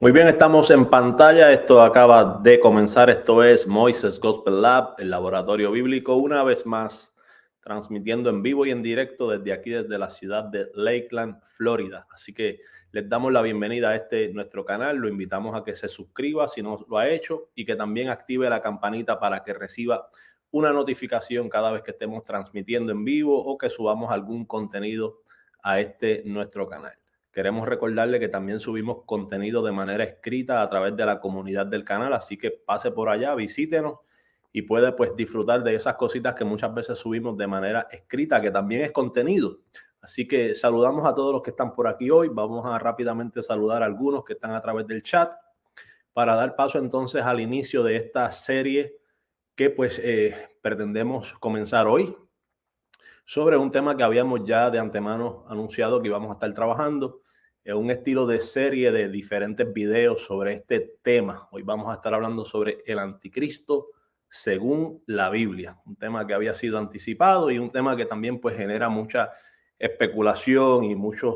Muy bien, estamos en pantalla. Esto acaba de comenzar. Esto es Moises Gospel Lab, el laboratorio bíblico, una vez más transmitiendo en vivo y en directo desde aquí, desde la ciudad de Lakeland, Florida. Así que les damos la bienvenida a nuestro canal. Lo invitamos a que se suscriba si no lo ha hecho y que también active la campanita para que reciba una notificación cada vez que estemos transmitiendo en vivo o que subamos algún contenido a nuestro canal. Queremos recordarle que también subimos contenido de manera escrita a través de la comunidad del canal, así que pase por allá, visítenos y puede pues disfrutar de esas cositas que muchas veces subimos de manera escrita, que también es contenido. Así que saludamos a todos los que están por aquí hoy. Vamos a rápidamente saludar a algunos que están a través del chat para dar paso entonces al inicio de esta serie que pues pretendemos comenzar hoy sobre un tema que habíamos ya de antemano anunciado que íbamos a estar trabajando, un estilo de serie de diferentes videos sobre este tema. Hoy vamos a estar hablando sobre el anticristo según la Biblia, un tema que había sido anticipado y un tema que también pues genera mucha especulación y muchas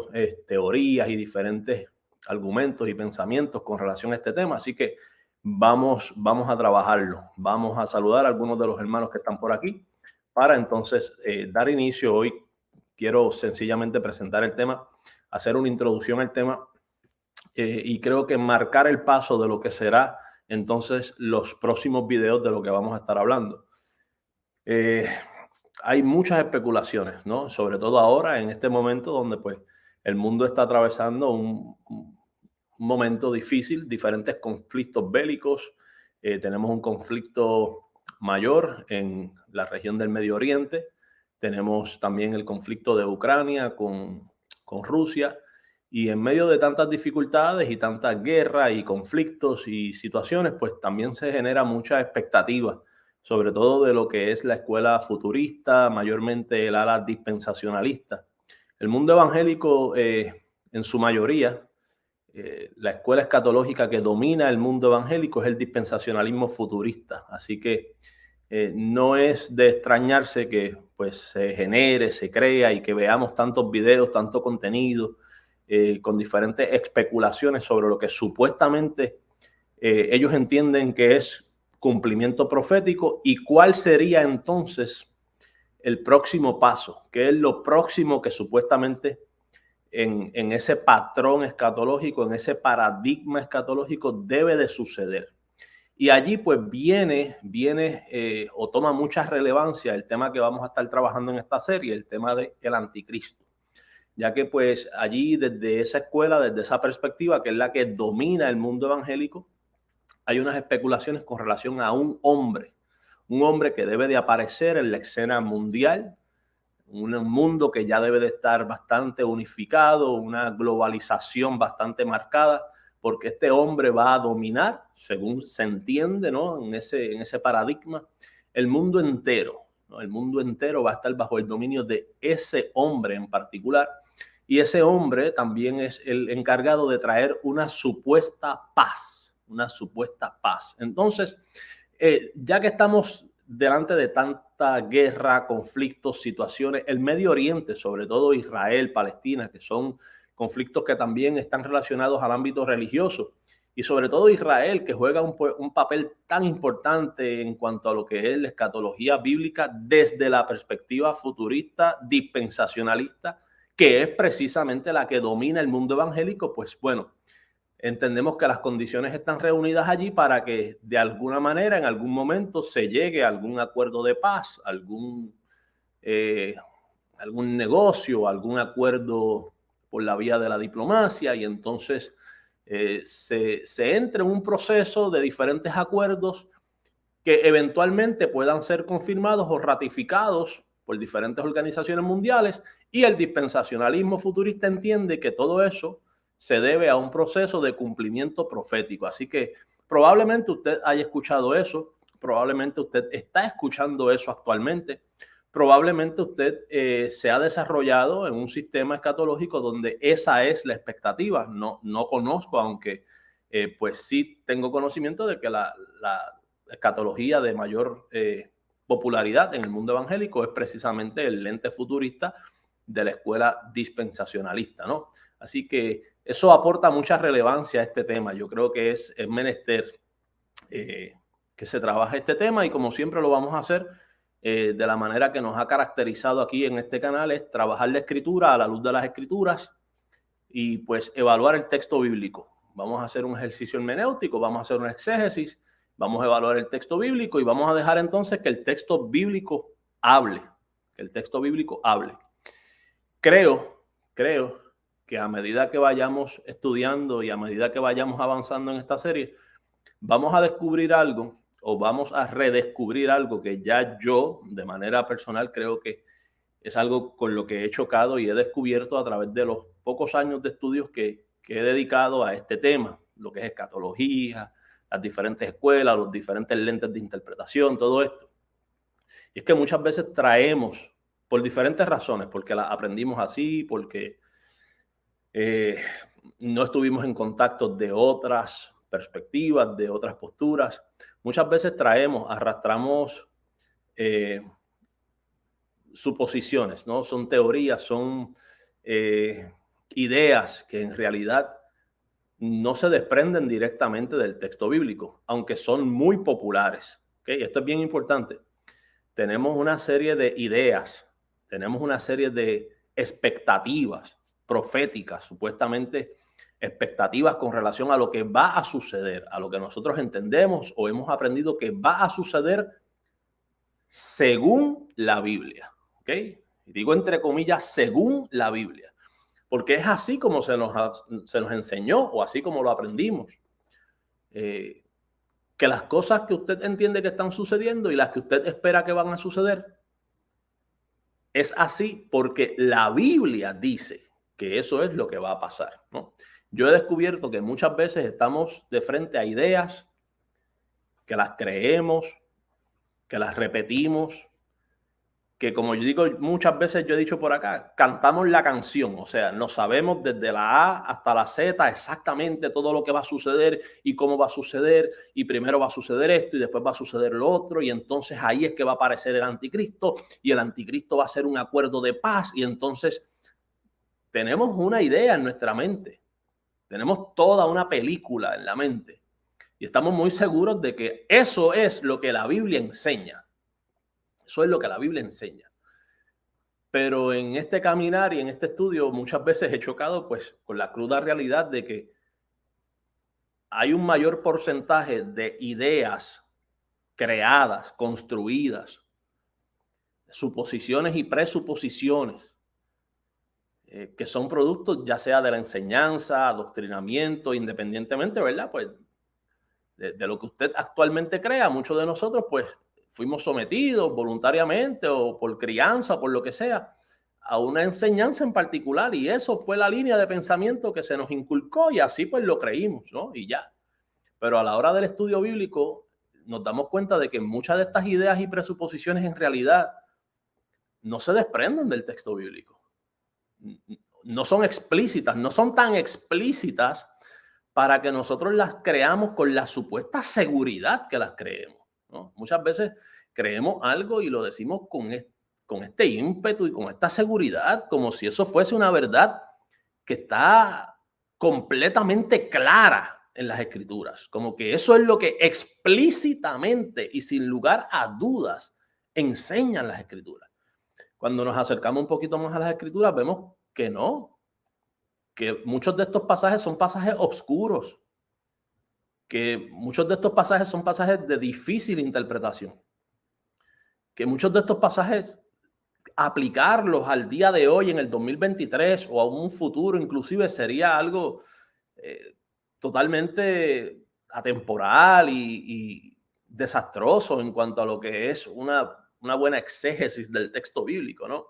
teorías y diferentes argumentos y pensamientos con relación a este tema. Así que vamos a trabajarlo. Vamos a saludar a algunos de los hermanos que están por aquí para entonces dar inicio. Hoy quiero sencillamente presentar el tema, hacer una introducción al tema y creo que marcar el paso de lo que será entonces los próximos videos de lo que vamos a estar hablando. Eh, Hay muchas especulaciones, ¿no? Sobre todo ahora, en este momento donde pues el mundo está atravesando un momento difícil, diferentes conflictos bélicos. Tenemos un conflicto mayor en la región del Medio Oriente. Tenemos también el conflicto de Ucrania con Rusia. Y en medio de tantas dificultades y tantas guerras y conflictos y situaciones, pues también se genera mucha expectativa, sobre todo de lo que es la escuela futurista, mayormente el ala dispensacionalista. El mundo evangélico, en su mayoría, la escuela escatológica que domina el mundo evangélico es el dispensacionalismo futurista. Así que no es de extrañarse que pues se genere, se crea y que veamos tantos videos, tanto contenido con diferentes especulaciones sobre lo que supuestamente ellos entienden que es cumplimiento profético y cuál sería entonces el próximo paso, que es lo próximo que supuestamente en ese patrón escatológico, en ese paradigma escatológico debe de suceder. Y allí pues viene o toma mucha relevancia el tema que vamos a estar trabajando en esta serie, el tema del anticristo, ya que pues allí desde esa escuela, desde esa perspectiva, que es la que domina el mundo evangélico, hay unas especulaciones con relación a un hombre que debe de aparecer en la escena mundial, un mundo que ya debe de estar bastante unificado, una globalización bastante marcada, porque este hombre va a dominar, según se entiende, ¿no? En ese paradigma, el mundo entero, ¿no? El mundo entero va a estar bajo el dominio de ese hombre en particular, y ese hombre también es el encargado de traer una supuesta paz, una supuesta paz. Entonces, ya que estamos delante de tanta guerra, conflictos, situaciones, el Medio Oriente, sobre todo Israel, Palestina, que son conflictos que también están relacionados al ámbito religioso, y sobre todo Israel, que juega un papel tan importante en cuanto a lo que es la escatología bíblica desde la perspectiva futurista, dispensacionalista, que es precisamente la que domina el mundo evangélico. Pues bueno, entendemos que las condiciones están reunidas allí para que de alguna manera, en algún momento, se llegue a algún acuerdo de paz, eh, algún negocio, algún acuerdo por la vía de la diplomacia, y entonces se entre en un proceso de diferentes acuerdos que eventualmente puedan ser confirmados o ratificados por diferentes organizaciones mundiales, y el dispensacionalismo futurista entiende que todo eso se debe a un proceso de cumplimiento profético. Así que probablemente usted haya escuchado eso, probablemente usted está escuchando eso actualmente, probablemente usted se ha desarrollado en un sistema escatológico donde esa es la expectativa. No conozco, aunque pues sí tengo conocimiento de que la escatología de mayor popularidad en el mundo evangélico es precisamente el lente futurista de la escuela dispensacionalista, ¿no? Así que eso aporta mucha relevancia a este tema. Yo creo que es menester que se trabaje este tema y como siempre lo vamos a hacer de la manera que nos ha caracterizado aquí en este canal, es trabajar la escritura a la luz de las escrituras y pues evaluar el texto bíblico. Vamos a hacer un ejercicio hermenéutico, vamos a hacer un exégesis, vamos a evaluar el texto bíblico y vamos a dejar entonces que el texto bíblico hable, que el texto bíblico hable. Creo que a medida que vayamos estudiando y a medida que vayamos avanzando en esta serie, vamos a descubrir algo o vamos a redescubrir algo que ya yo de manera personal creo que es algo con lo que he chocado y he descubierto a través de los pocos años de estudios que he dedicado a este tema, lo que es escatología, las diferentes escuelas, los diferentes lentes de interpretación, todo esto. Y es que muchas veces traemos, por diferentes razones, porque las aprendimos así, porque no estuvimos en contacto de otras perspectivas, de otras posturas. Muchas veces arrastramos suposiciones, ¿no? Son teorías, son ideas que en realidad no se desprenden directamente del texto bíblico, aunque son muy populares. ¿Okay? Esto es bien importante. Tenemos una serie de ideas, tenemos una serie de expectativas proféticas, supuestamente expectativas con relación a lo que va a suceder, a lo que nosotros entendemos o hemos aprendido que va a suceder según la Biblia. ¿Ok? Y digo entre comillas, según la Biblia, porque es así como se nos enseñó o así como lo aprendimos. Que las cosas que usted entiende que están sucediendo y las que usted espera que van a suceder, es así porque la Biblia dice que eso es lo que va a pasar, ¿no? Yo he descubierto que muchas veces estamos de frente a ideas que las creemos, que las repetimos, que como yo digo muchas veces, yo he dicho por acá, cantamos la canción, o sea, no sabemos desde la A hasta la Z exactamente todo lo que va a suceder y cómo va a suceder, y primero va a suceder esto y después va a suceder lo otro, y entonces ahí es que va a aparecer el anticristo, y el anticristo va a ser un acuerdo de paz, y entonces tenemos una idea en nuestra mente, tenemos toda una película en la mente, y estamos muy seguros de que eso es lo que la Biblia enseña. Eso es lo que la Biblia enseña. Pero en este caminar y en este estudio muchas veces he chocado pues con la cruda realidad de que hay un mayor porcentaje de ideas creadas, construidas, suposiciones y presuposiciones que son productos ya sea de la enseñanza, adoctrinamiento, independientemente, ¿verdad? Pues de lo que usted actualmente crea, muchos de nosotros pues fuimos sometidos voluntariamente o por crianza, por lo que sea, a una enseñanza en particular y eso fue la línea de pensamiento que se nos inculcó y así pues lo creímos, ¿no? Y ya. Pero a la hora del estudio bíblico nos damos cuenta de que muchas de estas ideas y presuposiciones en realidad no se desprenden del texto bíblico. No son explícitas, no son tan explícitas para que nosotros las creamos con la supuesta seguridad que las creemos, ¿no? Muchas veces creemos algo y lo decimos con este ímpetu y con esta seguridad, como si eso fuese una verdad que está completamente clara en las escrituras, como que eso es lo que explícitamente y sin lugar a dudas enseñan las escrituras. Cuando nos acercamos un poquito más a las escrituras, vemos que no, que muchos de estos pasajes son pasajes oscuros, que muchos de estos pasajes son pasajes de difícil interpretación, que muchos de estos pasajes aplicarlos al día de hoy en el 2023 o a un futuro inclusive sería algo totalmente atemporal y desastroso en cuanto a lo que es una buena exégesis del texto bíblico, ¿no?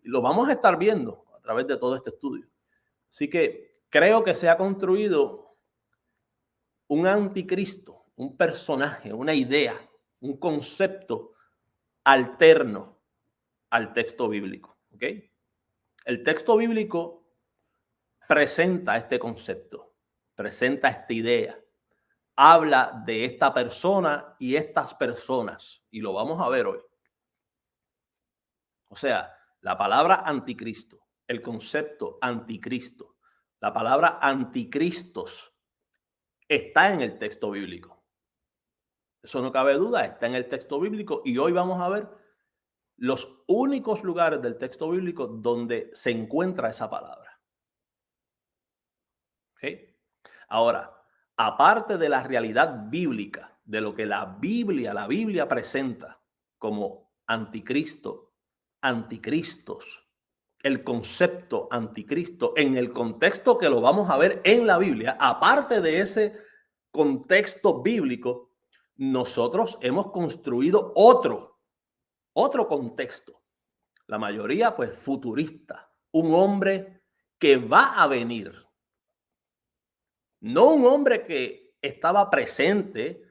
Y lo vamos a estar viendo a través de todo este estudio. Así que creo que se ha construido un anticristo, un personaje, una idea, un concepto alterno al texto bíblico. ¿Ok? El texto bíblico presenta este concepto, presenta esta idea, habla de esta persona y estas personas, y lo vamos a ver hoy. O sea, la palabra anticristo, el concepto anticristo, La palabra anticristos está en el texto bíblico. Eso no cabe duda, está en el texto bíblico y hoy vamos a ver los únicos lugares del texto bíblico donde se encuentra esa palabra. ¿Okay? Ahora, aparte de la realidad bíblica, de lo que la Biblia presenta como anticristo, anticristos, el concepto anticristo en el contexto que lo vamos a ver en la Biblia, aparte de ese contexto bíblico, nosotros hemos construido otro contexto, la mayoría pues futurista, un hombre que va a venir, no un hombre que estaba presente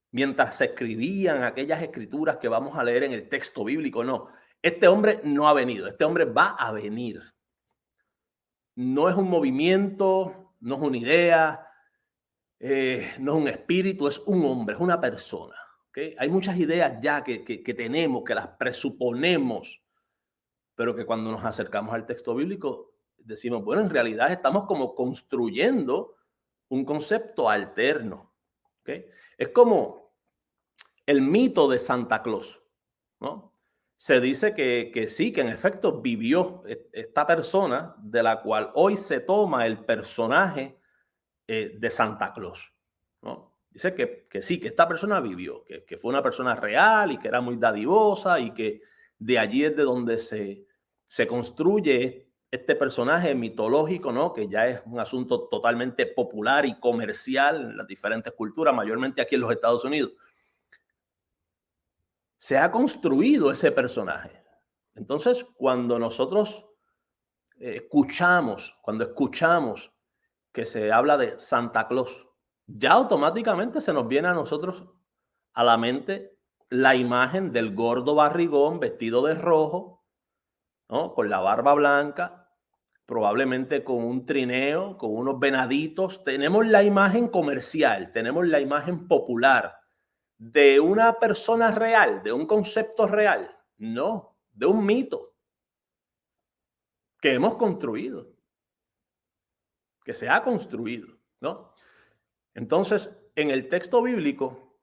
mientras se escribían aquellas escrituras que vamos a leer en el texto bíblico, no. Este hombre no ha venido, este hombre va a venir. No es un movimiento, no es una idea, no es un espíritu, es un hombre, es una persona. ¿Okay? Hay muchas ideas ya que tenemos, que las presuponemos, pero que cuando nos acercamos al texto bíblico decimos, bueno, en realidad estamos como construyendo un concepto alterno. ¿Okay? Es como el mito de Santa Claus, ¿no? Se dice que sí, que en efecto vivió esta persona de la cual hoy se toma el personaje de Santa Claus, ¿no? Dice que sí, que esta persona vivió, que fue una persona real y que era muy dadivosa y que de allí es de donde se construye este personaje mitológico, ¿no? Que ya es un asunto totalmente popular y comercial en las diferentes culturas, mayormente aquí en los Estados Unidos. Se ha construido ese personaje. Entonces, cuando nosotros cuando escuchamos que se habla de Santa Claus, ya automáticamente se nos viene a nosotros a la mente la imagen del gordo barrigón vestido de rojo, ¿no? Con la barba blanca, probablemente con un trineo, con unos venaditos. Tenemos la imagen comercial, tenemos la imagen popular de una persona real, de un concepto real, no, de un mito que hemos construido, que se ha construido, ¿no? Entonces, en el texto bíblico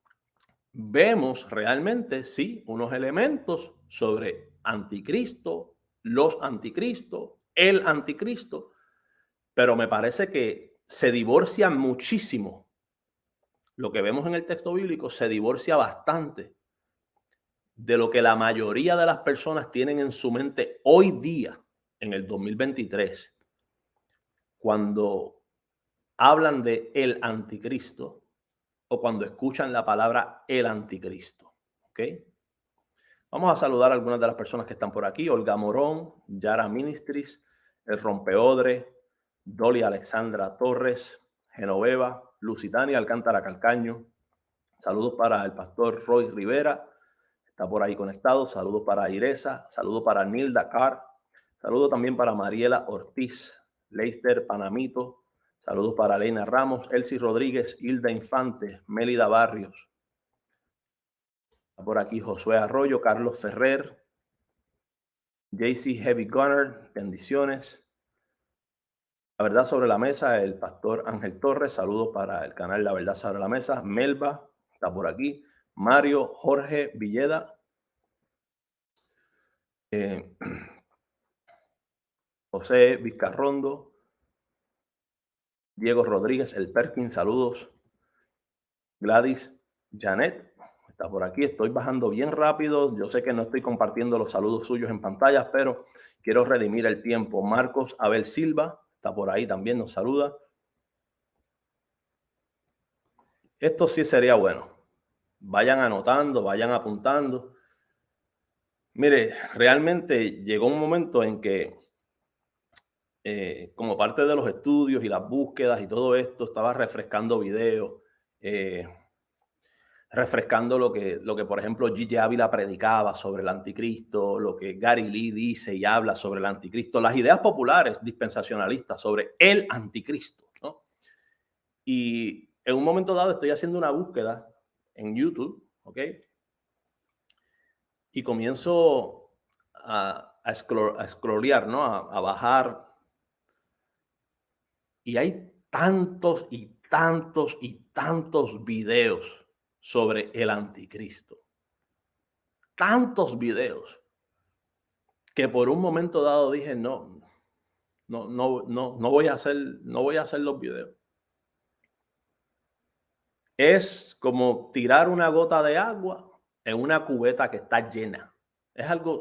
vemos realmente, sí, unos elementos sobre anticristo, los anticristos, el anticristo, pero me parece que se divorcia muchísimo. Lo que vemos en el texto bíblico se divorcia bastante de lo que la mayoría de las personas tienen en su mente hoy día, en el 2023, cuando hablan de el anticristo o cuando escuchan la palabra el anticristo. ¿Ok? Vamos a saludar a algunas de las personas que están por aquí. Olga Morón, Yara Ministries, El Rompeodre, Dolly Alexandra Torres, Genoveva, Lusitania Alcántara Calcaño. Saludos para el pastor Roy Rivera, está por ahí conectado. Saludos para Iresa, saludos para Nilda Carr, saludos también para Mariela Ortiz, Leister Panamito, saludos para Elena Ramos, Elsie Rodríguez, Hilda Infante, Mélida Barrios. Está por aquí Josué Arroyo, Carlos Ferrer, JC Heavy Gunner, bendiciones. La Verdad sobre la Mesa, el pastor Ángel Torres, saludos para el canal La Verdad sobre la Mesa. Melba está por aquí. Mario Jorge Villeda. José Vizcarrondo. Diego Rodríguez, el Perkins, saludos. Gladys Janet está por aquí. Estoy bajando bien rápido. Yo sé que no estoy compartiendo los saludos suyos en pantalla, pero quiero redimir el tiempo. Marcos Abel Silva está por ahí también, nos saluda. Esto sí sería bueno. Vayan anotando, vayan apuntando. Mire, realmente llegó un momento en que, como parte de los estudios y las búsquedas y todo esto, estaba refrescando videos, refrescando lo que, por ejemplo, Gigi Ávila predicaba sobre el anticristo, lo que Gary Lee dice y habla sobre el anticristo, las ideas populares dispensacionalistas sobre el anticristo, ¿no? Y en un momento dado estoy haciendo una búsqueda en YouTube, ¿ok? Y comienzo a scrollear, ¿no? A bajar Y hay tantos y tantos y tantos videos sobre el anticristo. Tantos videos que por un momento dado dije, no voy a hacer los videos. Es como tirar una gota de agua en una cubeta que está llena. Es algo,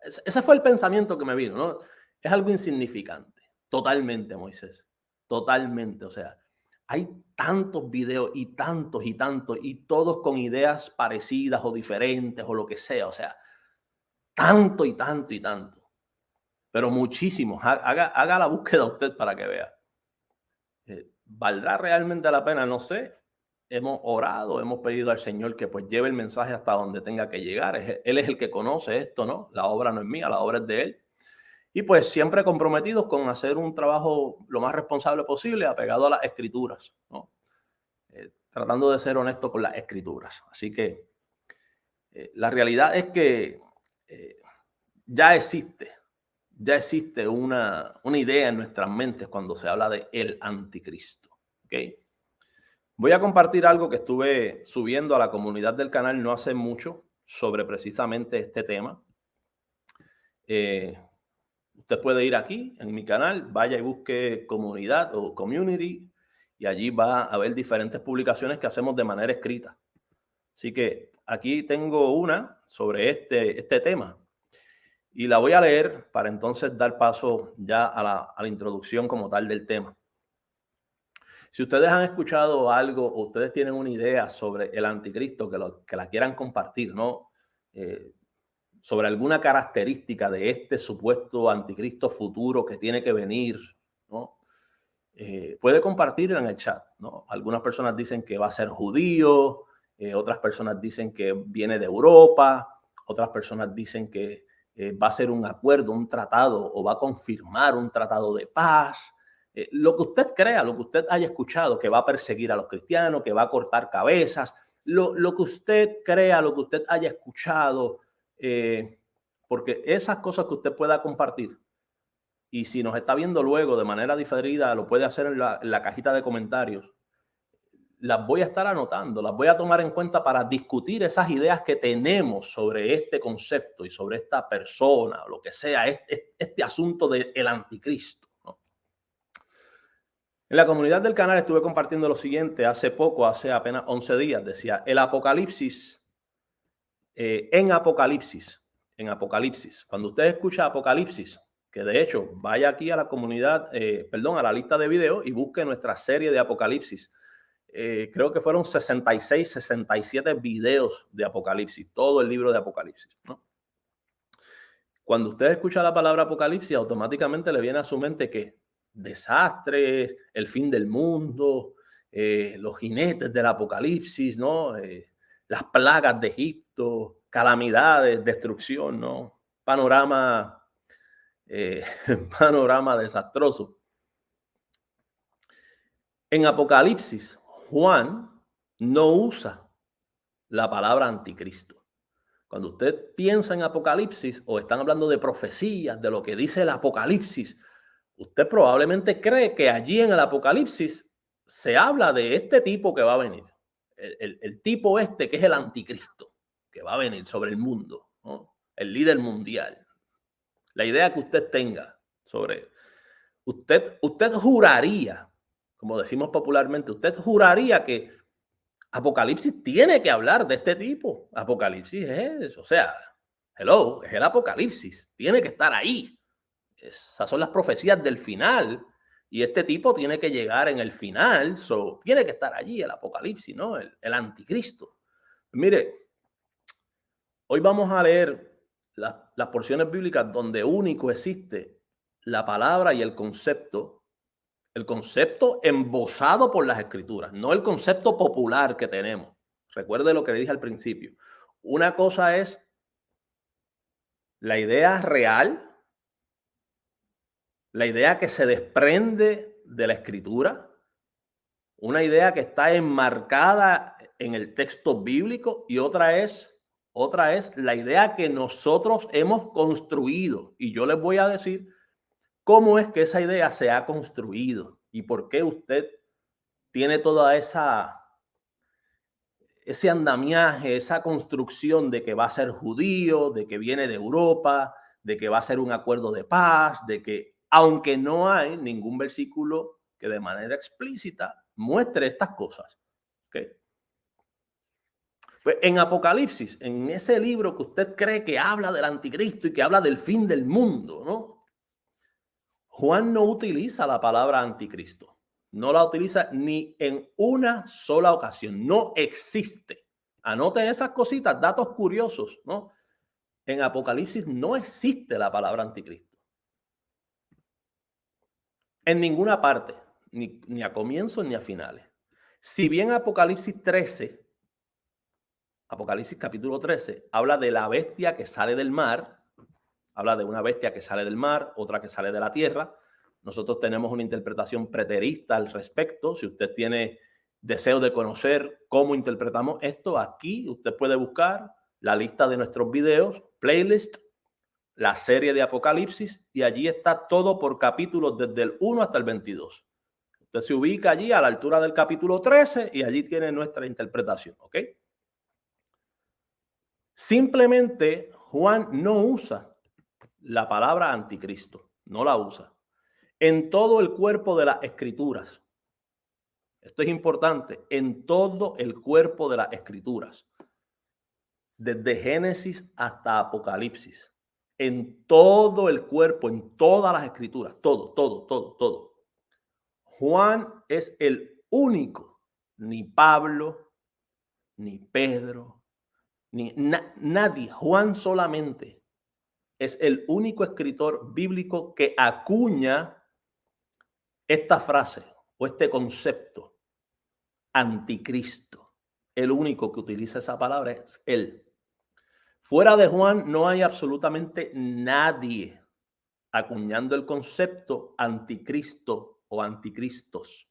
ese fue el pensamiento que me vino, ¿no? Es algo insignificante. Totalmente, Moisés. Totalmente. O sea, hay tantos videos y tantos y tantos y todos con ideas parecidas o diferentes o lo que sea. O sea, tanto y tanto y tanto. Pero muchísimos. Haga la búsqueda usted para que vea. ¿Valdrá realmente la pena? No sé. Hemos orado, hemos pedido al Señor que pues lleve el mensaje hasta donde tenga que llegar. Él es el que conoce esto, ¿no? La obra no es mía, la obra es de Él. Y pues siempre comprometidos con hacer un trabajo lo más responsable posible, apegado a las escrituras, ¿no? Tratando de ser honesto con las escrituras. Así que la realidad es que ya existe una idea en nuestras mentes cuando se habla de el anticristo. ¿Okay? Voy a compartir algo que estuve subiendo a la comunidad del canal no hace mucho sobre precisamente este tema. Usted puede ir aquí en mi canal, vaya y busque comunidad o community y allí va a ver diferentes publicaciones que hacemos de manera escrita. Así que aquí tengo una sobre este tema y la voy a leer para entonces dar paso ya a la introducción como tal del tema. Si ustedes han escuchado algo o ustedes tienen una idea sobre el anticristo que la quieran compartir, ¿no? Sobre alguna característica de este supuesto anticristo futuro que tiene que venir, ¿no? Puede compartir en el chat, ¿no? Algunas personas dicen que va a ser judío, otras personas dicen que viene de Europa, otras personas dicen que va a ser un acuerdo, un tratado o va a confirmar un tratado de paz. Lo que usted crea, lo que usted haya escuchado, que va a perseguir a los cristianos, que va a cortar cabezas, lo que usted crea, lo que usted haya escuchado, porque esas cosas que usted pueda compartir, y si nos está viendo luego de manera diferida, lo puede hacer en la cajita de comentarios, las voy a estar anotando, las voy a tomar en cuenta para discutir esas ideas que tenemos sobre este concepto y sobre esta persona, o lo que sea, este asunto del anticristo, ¿no? En la comunidad del canal estuve compartiendo lo siguiente hace poco, hace apenas 11 días, decía, el Apocalipsis, en Apocalipsis, cuando usted escucha Apocalipsis, que de hecho vaya aquí a la comunidad, a la lista de videos y busque nuestra serie de Apocalipsis. Creo que fueron 66, 67 videos de Apocalipsis, todo el libro de Apocalipsis, ¿no? Cuando usted escucha la palabra Apocalipsis, automáticamente le viene a su mente que desastres, el fin del mundo, los jinetes del Apocalipsis, ¿no? Las plagas de Egipto, calamidades, destrucción, ¿no? Panorama, panorama desastroso. En Apocalipsis, Juan no usa la palabra anticristo. Cuando usted piensa en Apocalipsis o están hablando de profecías, de lo que dice el Apocalipsis, usted probablemente cree que allí en el Apocalipsis se habla de este tipo que va a venir. El tipo este que es el anticristo, que va a venir sobre el mundo, ¿no? El líder mundial. La idea que usted tenga sobre... Usted juraría, como decimos popularmente, usted juraría que Apocalipsis tiene que hablar de este tipo. Apocalipsis es, o sea, hello, es el Apocalipsis. Tiene que estar ahí. Esas son las profecías del final. Y este tipo tiene que llegar en el final. Tiene que estar allí el Apocalipsis, ¿no? El anticristo. Mire, hoy vamos a leer las porciones bíblicas donde único existe la palabra y el concepto embosado por las escrituras, no el concepto popular que tenemos. Recuerde lo que le dije al principio. Una cosa es la idea real, la idea que se desprende de la escritura, una idea que está enmarcada en el texto bíblico, y otra es la idea que nosotros hemos construido. Y yo les voy a decir cómo es que esa idea se ha construido y por qué usted tiene toda ese andamiaje, esa construcción de que va a ser judío, de que viene de Europa, de que va a ser un acuerdo de paz, de que, aunque no hay ningún versículo que de manera explícita muestre estas cosas. ¿Okay? Pues en Apocalipsis, en ese libro que usted cree que habla del anticristo y que habla del fin del mundo, ¿no? Juan no utiliza la palabra anticristo. No la utiliza ni en una sola ocasión. No existe. Anoten esas cositas, datos curiosos, ¿no? En Apocalipsis no existe la palabra anticristo. En ninguna parte, ni a comienzos ni a finales. Si bien Apocalipsis capítulo 13, habla de la bestia que sale del mar, habla de una bestia que sale del mar, otra que sale de la tierra. Nosotros tenemos una interpretación preterista al respecto. Si usted tiene deseo de conocer cómo interpretamos esto, aquí usted puede buscar la lista de nuestros videos, playlist, la serie de Apocalipsis, y allí está todo por capítulos desde el 1 hasta el 22. Usted se ubica allí a la altura del capítulo 13 y allí tiene nuestra interpretación, ¿ok? Simplemente Juan no usa la palabra anticristo, no la usa en todo el cuerpo de las escrituras. Esto es importante, en todo el cuerpo de las escrituras, desde Génesis hasta Apocalipsis, en todo el cuerpo, en todas las escrituras, todo. Juan es el único, ni Pablo, ni Pedro, ni nadie, Juan solamente es el único escritor bíblico que acuña esta frase o este concepto, anticristo. El único que utiliza esa palabra es él. Fuera de Juan no hay absolutamente nadie acuñando el concepto anticristo o anticristos.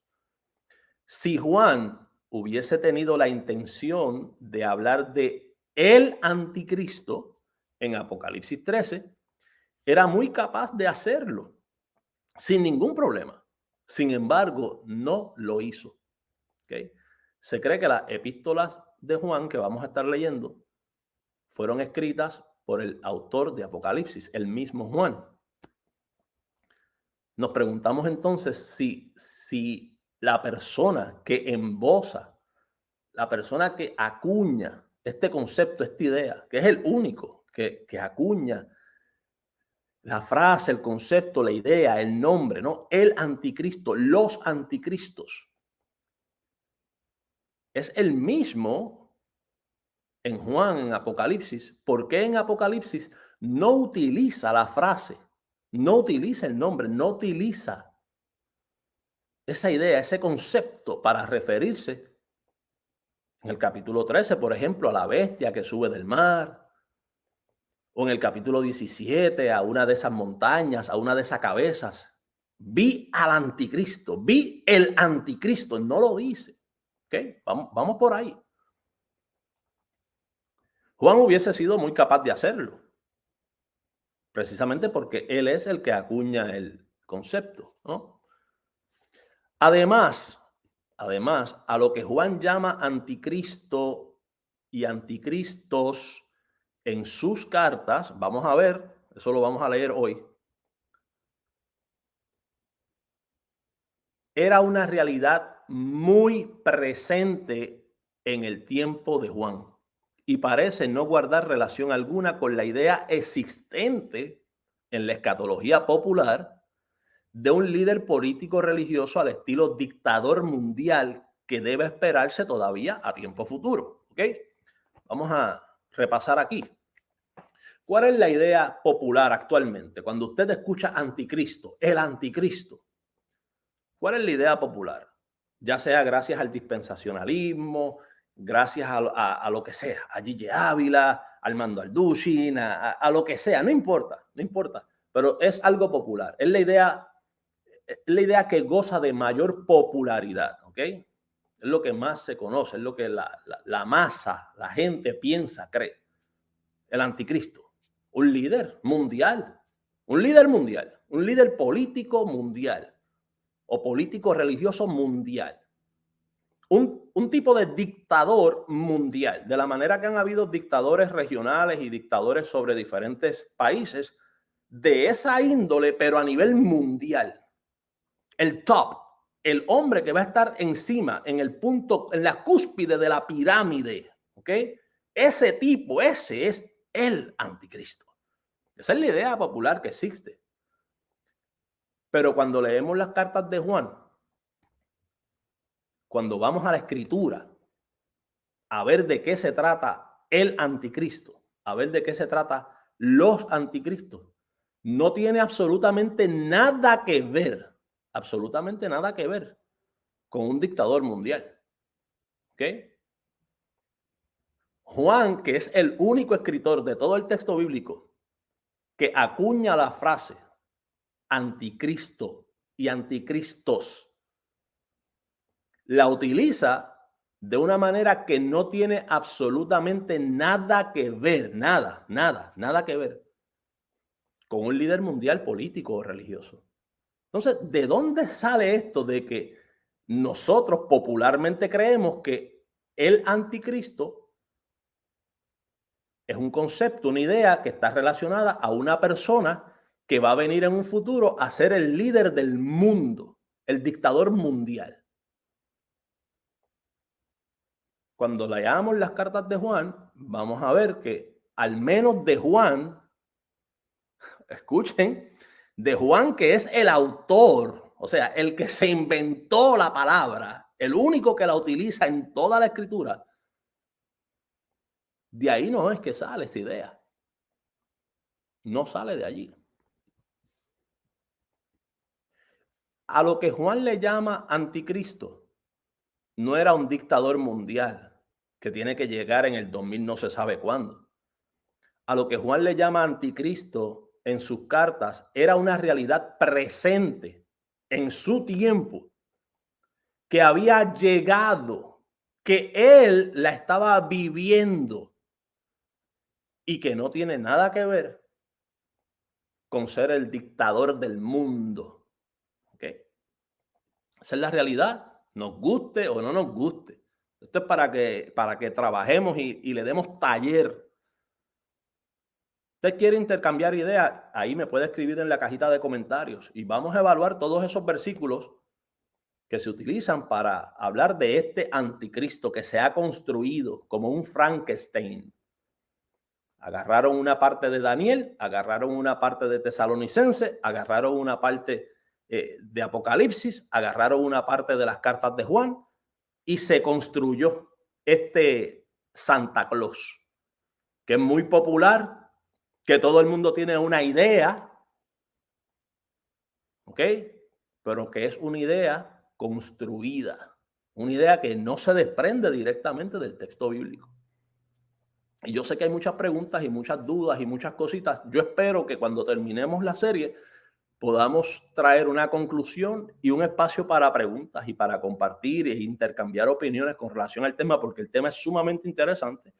Si Juan hubiese tenido la intención de hablar de el anticristo en Apocalipsis 13, era muy capaz de hacerlo sin ningún problema. Sin embargo, no lo hizo. ¿Okay? Se cree que las epístolas de Juan que vamos a estar leyendo fueron escritas por el autor de Apocalipsis, el mismo Juan. Nos preguntamos entonces si la persona que emboza, la persona que acuña este concepto, esta idea, que es el único que acuña la frase, el concepto, la idea, el nombre, ¿no? El anticristo, los anticristos. Es el mismo en Juan, en Apocalipsis. ¿Por qué en Apocalipsis no utiliza la frase, no utiliza el nombre, no utiliza esa idea, ese concepto para referirse en el capítulo 13, por ejemplo, a la bestia que sube del mar, o en el capítulo 17 a una de esas montañas, a una de esas cabezas? Vi al anticristo, vi el anticristo, no lo dice. ¿Okay? Vamos por ahí. Juan hubiese sido muy capaz de hacerlo, precisamente porque él es el que acuña el concepto, ¿no? Además, a lo que Juan llama anticristo y anticristos en sus cartas, vamos a ver, eso lo vamos a leer hoy, era una realidad muy presente en el tiempo de Juan y parece no guardar relación alguna con la idea existente en la escatología popular de un líder político religioso al estilo dictador mundial que debe esperarse todavía a tiempo futuro. ¿Ok? Vamos a repasar aquí. ¿Cuál es la idea popular actualmente? Cuando usted escucha anticristo, el anticristo, ¿cuál es la idea popular? Ya sea gracias al dispensacionalismo, gracias a lo que sea, a Gigi Ávila, a Armando Alducin, a lo que sea, no importa, pero es algo popular. Es la idea que goza de mayor popularidad, ¿ok? Es lo que más se conoce, es lo que la masa, la gente piensa, cree. El anticristo, un líder mundial, un líder político mundial. o político religioso mundial. Un tipo de dictador mundial, de la manera que han habido dictadores regionales y dictadores sobre diferentes países, de esa índole, pero a nivel mundial. El top, el hombre que va a estar encima, en el punto, en la cúspide de la pirámide, ¿ok? Ese tipo, ese es el anticristo. Esa es la idea popular que existe. Pero cuando leemos las cartas de Juan, cuando vamos a la escritura, a ver de qué se trata el anticristo, a ver de qué se trata los anticristos, no tiene absolutamente nada que ver con un dictador mundial. ¿Ok? Juan, que es el único escritor de todo el texto bíblico que acuña la frase anticristo y anticristos, la utiliza de una manera que no tiene absolutamente nada que ver, nada que ver con un líder mundial político o religioso. Entonces, ¿de dónde sale esto de que nosotros popularmente creemos que el anticristo es un concepto, una idea que está relacionada a una persona que va a venir en un futuro a ser el líder del mundo, el dictador mundial? Cuando leamos las cartas de Juan, vamos a ver que al menos de Juan, escuchen, de Juan, que es el autor, o sea, el que se inventó la palabra, el único que la utiliza en toda la escritura, de ahí no es que sale esta idea. No sale de allí. A lo que Juan le llama anticristo, no era un dictador mundial que tiene que llegar en el 2000 no se sabe cuándo. A lo que Juan le llama anticristo en sus cartas era una realidad presente en su tiempo, que había llegado, que él la estaba viviendo y que no tiene nada que ver con ser el dictador del mundo. ¿Ok? Esa es la realidad, nos guste o no nos guste. Esto es para que trabajemos y le demos taller. Usted quiere intercambiar ideas, ahí me puede escribir en la cajita de comentarios y vamos a evaluar todos esos versículos que se utilizan para hablar de este anticristo que se ha construido como un Frankenstein. Agarraron una parte de Daniel, agarraron una parte de Tesalonicense, agarraron una parte de Apocalipsis, agarraron una parte de las cartas de Juan y se construyó este Santa Claus, que es muy popular, que todo el mundo tiene una idea, ¿ok? Pero que es una idea construida, una idea que no se desprende directamente del texto bíblico. Y yo sé que hay muchas preguntas y muchas dudas y muchas cositas. Yo espero que cuando terminemos la serie podamos traer una conclusión y un espacio para preguntas y para compartir e intercambiar opiniones con relación al tema, porque el tema es sumamente interesante.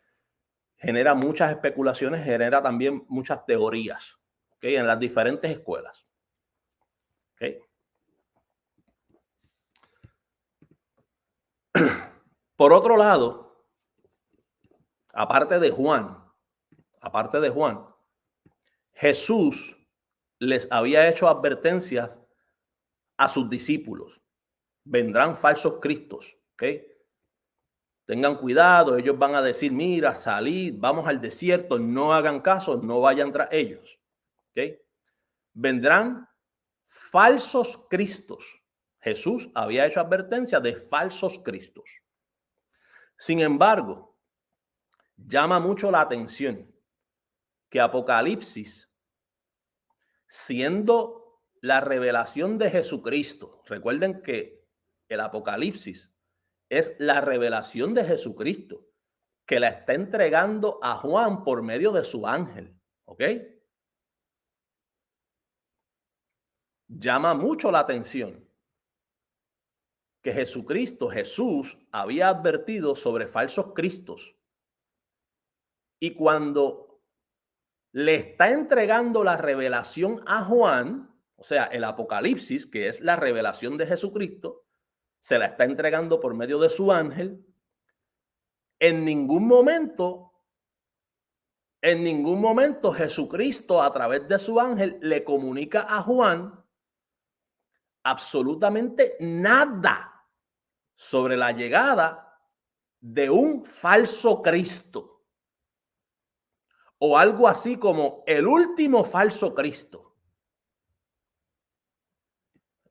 Genera muchas especulaciones, genera también muchas teorías, ¿okay? En las diferentes escuelas. ¿Okay? Por otro lado, aparte de Juan, Jesús les había hecho advertencias a sus discípulos. Vendrán falsos cristos, ¿ok? Tengan cuidado, ellos van a decir, mira, salid, vamos al desierto, no hagan caso, no vayan tras ellos, ¿ok? Vendrán falsos cristos. Jesús había hecho advertencia de falsos cristos. Sin embargo, llama mucho la atención que Apocalipsis, siendo la revelación de Jesucristo, recuerden que el Apocalipsis es la revelación de Jesucristo, que la está entregando a Juan por medio de su ángel, ¿ok? Llama mucho la atención que Jesús, había advertido sobre falsos cristos. Y cuando le está entregando la revelación a Juan, O sea, el Apocalipsis, que es la revelación de Jesucristo, se la está entregando por medio de su ángel. En ningún momento Jesucristo a través de su ángel le comunica a Juan absolutamente nada sobre la llegada de un falso Cristo o algo así como el último falso Cristo,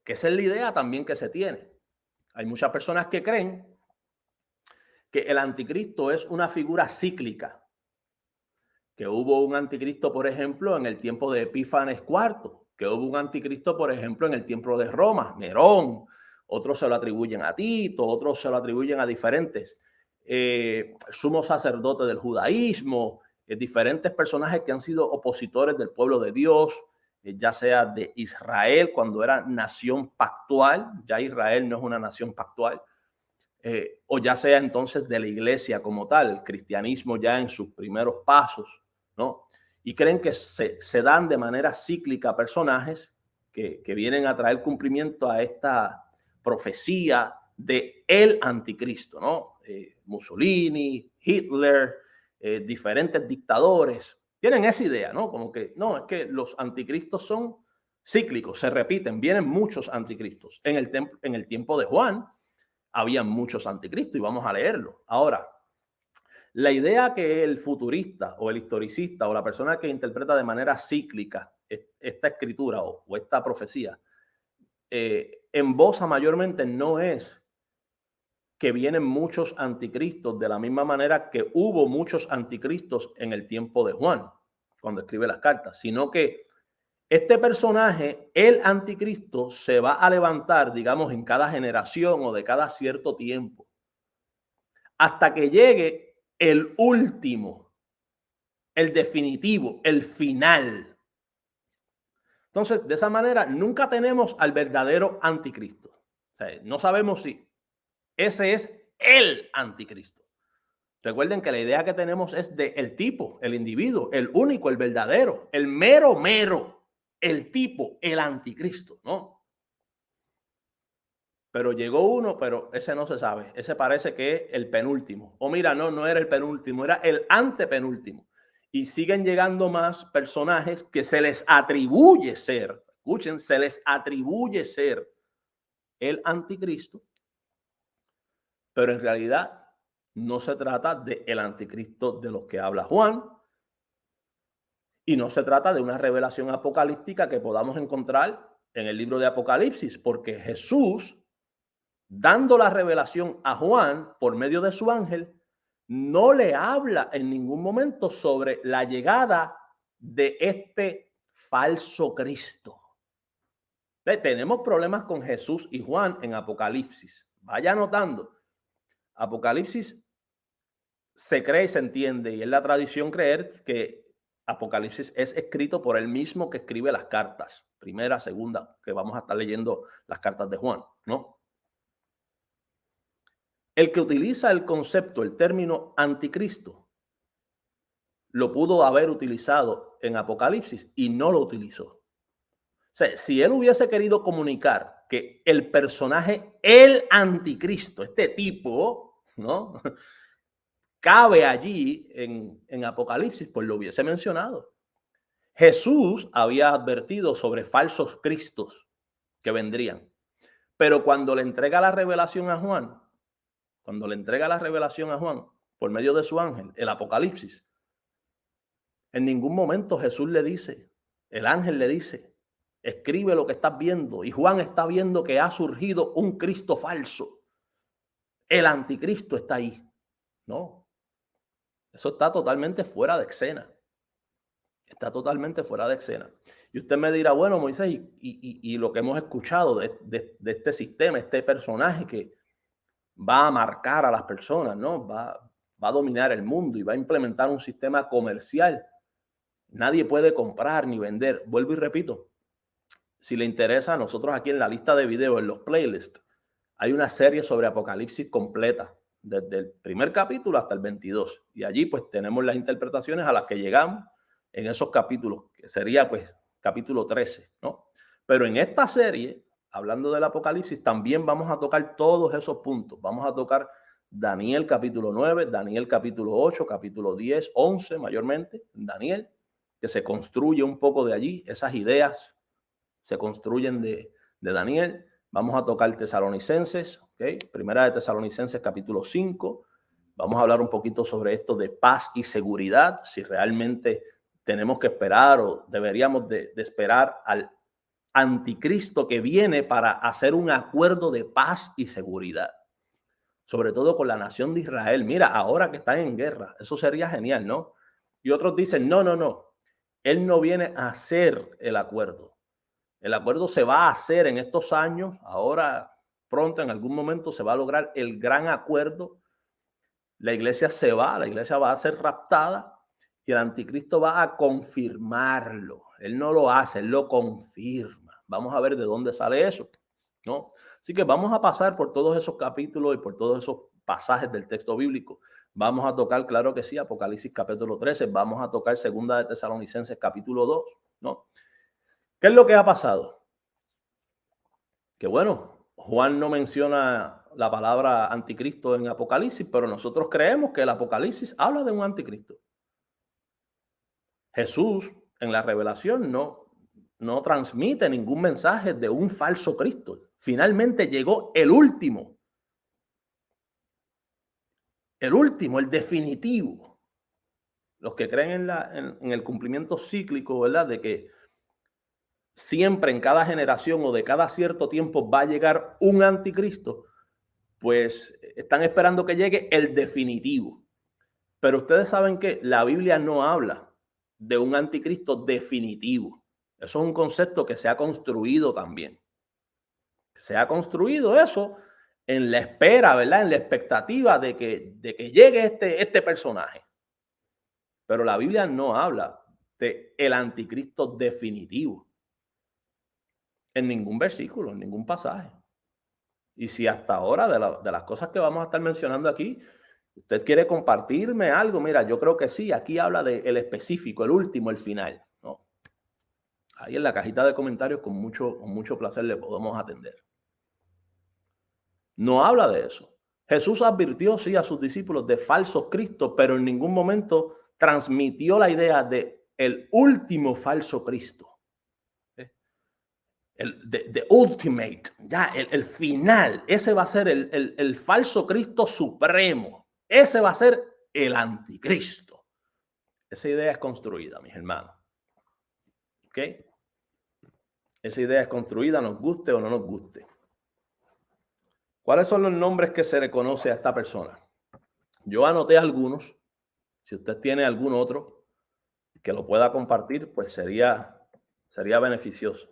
que esa es la idea también que se tiene. Hay muchas personas que creen que el anticristo es una figura cíclica, que hubo un anticristo, por ejemplo, en el tiempo de Epífanes IV, que hubo un anticristo, por ejemplo, en el tiempo de Roma, Nerón, otros se lo atribuyen a Tito, otros se lo atribuyen a diferentes sumos sacerdotes del judaísmo, diferentes personajes que han sido opositores del pueblo de Dios, ya sea de Israel cuando era nación pactual, ya Israel no es una nación pactual, o ya sea entonces de la iglesia como tal, el cristianismo ya en sus primeros pasos, ¿no? Y creen que se dan de manera cíclica personajes que vienen a traer cumplimiento a esta profecía de el anticristo, ¿no? Mussolini, Hitler, diferentes dictadores, tienen esa idea, ¿no? Como que, no, es que los anticristos son cíclicos, se repiten, vienen muchos anticristos. En el tiempo de Juan, había muchos anticristos y vamos a leerlo. Ahora, la idea que el futurista o el historicista o la persona que interpreta de manera cíclica esta escritura o esta profecía embosa mayormente no es que vienen muchos anticristos de la misma manera que hubo muchos anticristos en el tiempo de Juan, cuando escribe las cartas, sino que este personaje, el anticristo, se va a levantar, digamos, en cada generación o de cada cierto tiempo, hasta que llegue el último, el definitivo, el final. Entonces, de esa manera, nunca tenemos al verdadero anticristo. O sea, no sabemos si ese es el anticristo. Recuerden que la idea que tenemos es de el tipo, el individuo, el único, el verdadero, el mero, el tipo, el anticristo, ¿no? Pero llegó uno, pero ese no se sabe. Ese parece que es el penúltimo. O mira, no era el penúltimo, era el antepenúltimo. Y siguen llegando más personajes que se les atribuye ser, escuchen, se les atribuye ser el anticristo, pero en realidad no se trata del anticristo de los que habla Juan y no se trata de una revelación apocalíptica que podamos encontrar en el libro de Apocalipsis, porque Jesús, dando la revelación a Juan por medio de su ángel, no le habla en ningún momento sobre la llegada de este falso Cristo. Tenemos problemas con Jesús y Juan en Apocalipsis. Vaya anotando. Apocalipsis se cree y se entiende, y es la tradición creer que Apocalipsis es escrito por el mismo que escribe las cartas, primera, segunda, que vamos a estar leyendo las cartas de Juan, ¿no? El que utiliza el concepto, el término anticristo, lo pudo haber utilizado en Apocalipsis y no lo utilizó. O sea, si él hubiese querido comunicar que el personaje, el anticristo, este tipo, ¿no?, cabe allí en Apocalipsis, pues lo hubiese mencionado. Jesús había advertido sobre falsos cristos que vendrían, pero cuando le entrega la revelación a Juan, por medio de su ángel, el Apocalipsis, en ningún momento Jesús le dice, el ángel le dice, escribe lo que estás viendo, y Juan está viendo que ha surgido un Cristo falso. El anticristo está ahí. No. Eso está totalmente fuera de escena. Está totalmente fuera de escena. Y usted me dirá, bueno, Moisés, y lo que hemos escuchado de este sistema, este personaje que va a marcar a las personas, ¿no? Va a dominar el mundo y va a implementar un sistema comercial. Nadie puede comprar ni vender. Vuelvo y repito, si le interesa, nosotros aquí en la lista de videos, en los playlists, hay una serie sobre Apocalipsis completa, desde el primer capítulo hasta el 22. Y allí pues tenemos las interpretaciones a las que llegamos en esos capítulos, que sería pues capítulo 13, ¿no? Pero en esta serie, hablando del Apocalipsis, también vamos a tocar todos esos puntos. Vamos a tocar Daniel capítulo 9, Daniel capítulo 8, capítulo 10, 11 mayormente, Daniel, que se construye un poco de allí, esas ideas se construyen de Daniel. Vamos a tocar Tesalonicenses, ¿okay? Primera de Tesalonicenses capítulo 5. Vamos a hablar un poquito sobre esto de paz y seguridad, si realmente tenemos que esperar o deberíamos de esperar al anticristo que viene para hacer un acuerdo de paz y seguridad, sobre todo con la nación de Israel. Mira, ahora que están en guerra, eso sería genial, ¿no? Y otros dicen, no, él no viene a hacer el acuerdo. El acuerdo se va a hacer en estos años, ahora pronto, en algún momento se va a lograr el gran acuerdo. La iglesia va a ser raptada y el anticristo va a confirmarlo. Él no lo hace, él lo confirma. Vamos a ver de dónde sale eso, ¿no? Así que vamos a pasar por todos esos capítulos y por todos esos pasajes del texto bíblico. Vamos a tocar, claro que sí, Apocalipsis capítulo 13. Vamos a tocar Segunda de Tesalonicenses capítulo 2, ¿no? ¿Qué es lo que ha pasado? Que bueno, Juan no menciona la palabra anticristo en Apocalipsis, pero nosotros creemos que el Apocalipsis habla de un anticristo. Jesús en la revelación no transmite ningún mensaje de un falso Cristo. Finalmente llegó el último, el definitivo. Los que creen en el cumplimiento cíclico, ¿verdad? De que siempre en cada generación o de cada cierto tiempo va a llegar un anticristo, pues están esperando que llegue el definitivo. Pero ustedes saben que la Biblia no habla de un anticristo definitivo. Eso es un concepto que se ha construido también. Se ha construido eso en la espera, ¿verdad? En la expectativa de que llegue este personaje. Pero la Biblia no habla de el anticristo definitivo. En ningún versículo, en ningún pasaje. Y si hasta ahora de las cosas que vamos a estar mencionando aquí, usted quiere compartirme algo, mira, yo creo que sí, aquí habla del específico, el último, el final, ¿no? Ahí en la cajita de comentarios con mucho placer le podemos atender. No habla de eso. Jesús advirtió, sí, a sus discípulos de falsos cristos, pero en ningún momento transmitió la idea de el último falso Cristo. The ultimate, ya el final, ese va a ser el falso Cristo supremo, ese va a ser el anticristo. Esa idea es construida, mis hermanos. ¿Ok? Esa idea es construida, nos guste o no nos guste. ¿Cuáles son los nombres que se le conoce a esta persona? Yo anoté algunos. Si usted tiene algún otro que lo pueda compartir, pues sería beneficioso.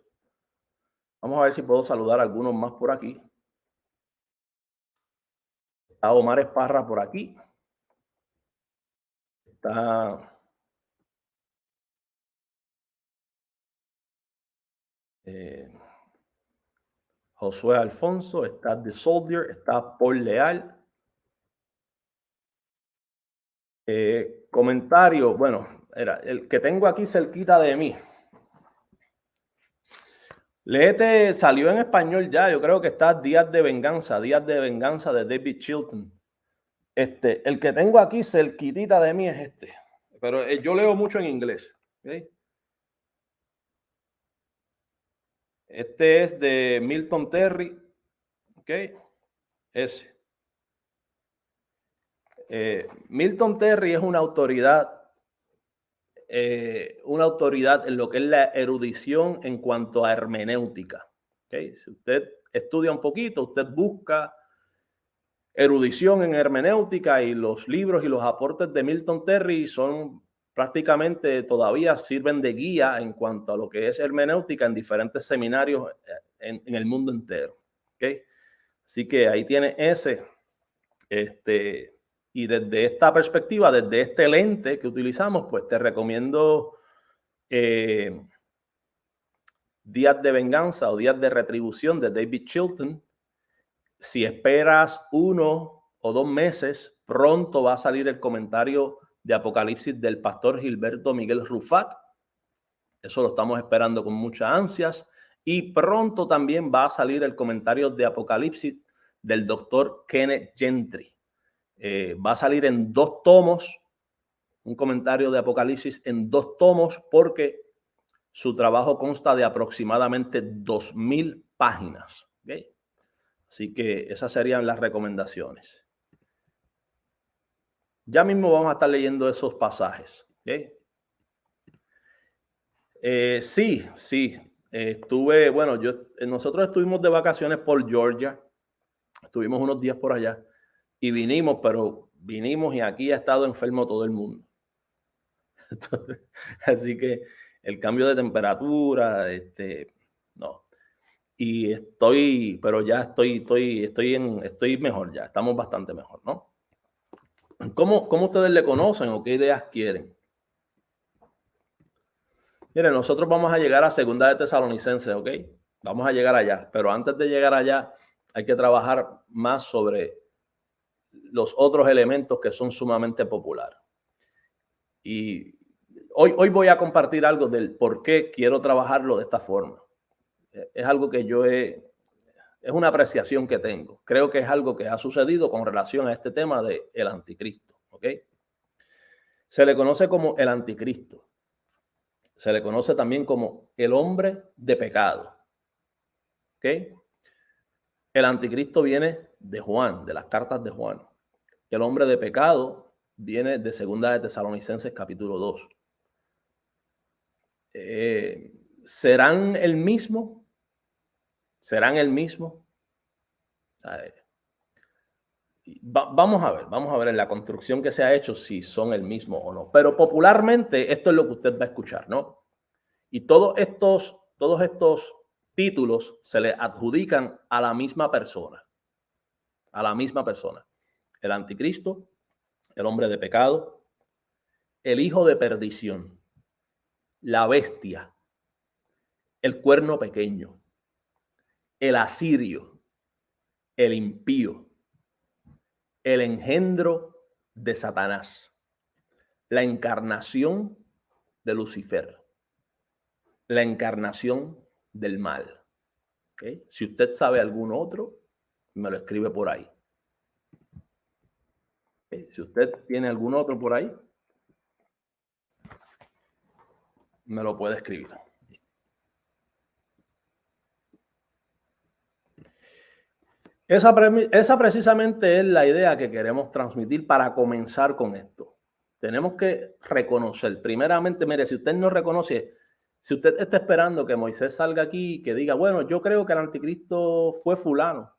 Vamos a ver si puedo saludar a algunos más por aquí. Está Omar Esparra por aquí. Está Josué Alfonso, está The Soldier, está Paul Leal. Comentario, bueno, era el que tengo aquí cerquita de mí. Léete, salió en español ya, yo creo que está Días de Venganza de David Chilton. El que tengo aquí cerquitita de mí es este, pero yo leo mucho en inglés. ¿Okay? Este es de Milton Terry, ¿ok? Ese. Milton Terry es una autoridad en lo que es la erudición en cuanto a hermenéutica. ¿Okay? Si usted estudia un poquito, usted busca erudición en hermenéutica y los libros y los aportes de Milton Terry son prácticamente todavía sirven de guía en cuanto a lo que es hermenéutica en diferentes seminarios en el mundo entero. ¿Okay? Así que ahí tiene ese. Y desde esta perspectiva, desde este lente que utilizamos, pues te recomiendo Días de Venganza o Días de Retribución de David Chilton. Si esperas 1 o 2 meses, pronto va a salir el comentario de Apocalipsis del pastor Gilberto Miguel Rufat. Eso lo estamos esperando con muchas ansias. Y pronto también va a salir el comentario de Apocalipsis del doctor Kenneth Gentry. Va a salir en 2 tomos, un comentario de Apocalipsis en 2 tomos, porque su trabajo consta de aproximadamente 2000 páginas. ¿Okay? Así que esas serían las recomendaciones. Ya mismo vamos a estar leyendo esos pasajes. ¿Okay? Sí. Nosotros estuvimos de vacaciones por Georgia. Estuvimos unos días por allá y vinimos y aquí ha estado enfermo todo el mundo. Así que el cambio de temperatura, no. Y pero ya estoy mejor ya, estamos bastante mejor, ¿no? ¿Cómo ustedes le conocen o qué ideas quieren? Miren, nosotros vamos a llegar a Segunda de Tesalonicenses, ¿ok? Vamos a llegar allá, pero antes de llegar allá hay que trabajar más sobre los otros elementos que son sumamente populares. Y hoy voy a compartir algo del por qué quiero trabajarlo de esta forma. Es algo que es una apreciación que tengo. Creo que es algo que ha sucedido con relación a este tema del anticristo, ¿ok? Se le conoce como el anticristo. Se le conoce también como el hombre de pecado, ¿ok? El anticristo viene de Juan, de las cartas de Juan. El hombre de pecado viene de Segunda de Tesalonicenses capítulo 2. ¿Serán el mismo? ¿Serán el mismo? Vamos a ver en la construcción que se ha hecho si son el mismo o no. Pero popularmente esto es lo que usted va a escuchar, ¿no? Y todos estos títulos se le adjudican a la misma persona. A la misma persona. El anticristo, el hombre de pecado, el hijo de perdición, la bestia, el cuerno pequeño, el asirio, el impío, el engendro de Satanás, la encarnación de Lucifer, la encarnación del mal. ¿Okay? Si usted sabe algún otro, me lo escribe por ahí. ¿Okay? Si usted tiene algún otro por ahí, me lo puede escribir. Esa precisamente es la idea que queremos transmitir para comenzar con esto. Tenemos que reconocer, primeramente, mire, si usted no reconoce, si usted está esperando que Moisés salga aquí y que diga, bueno, yo creo que el anticristo fue fulano,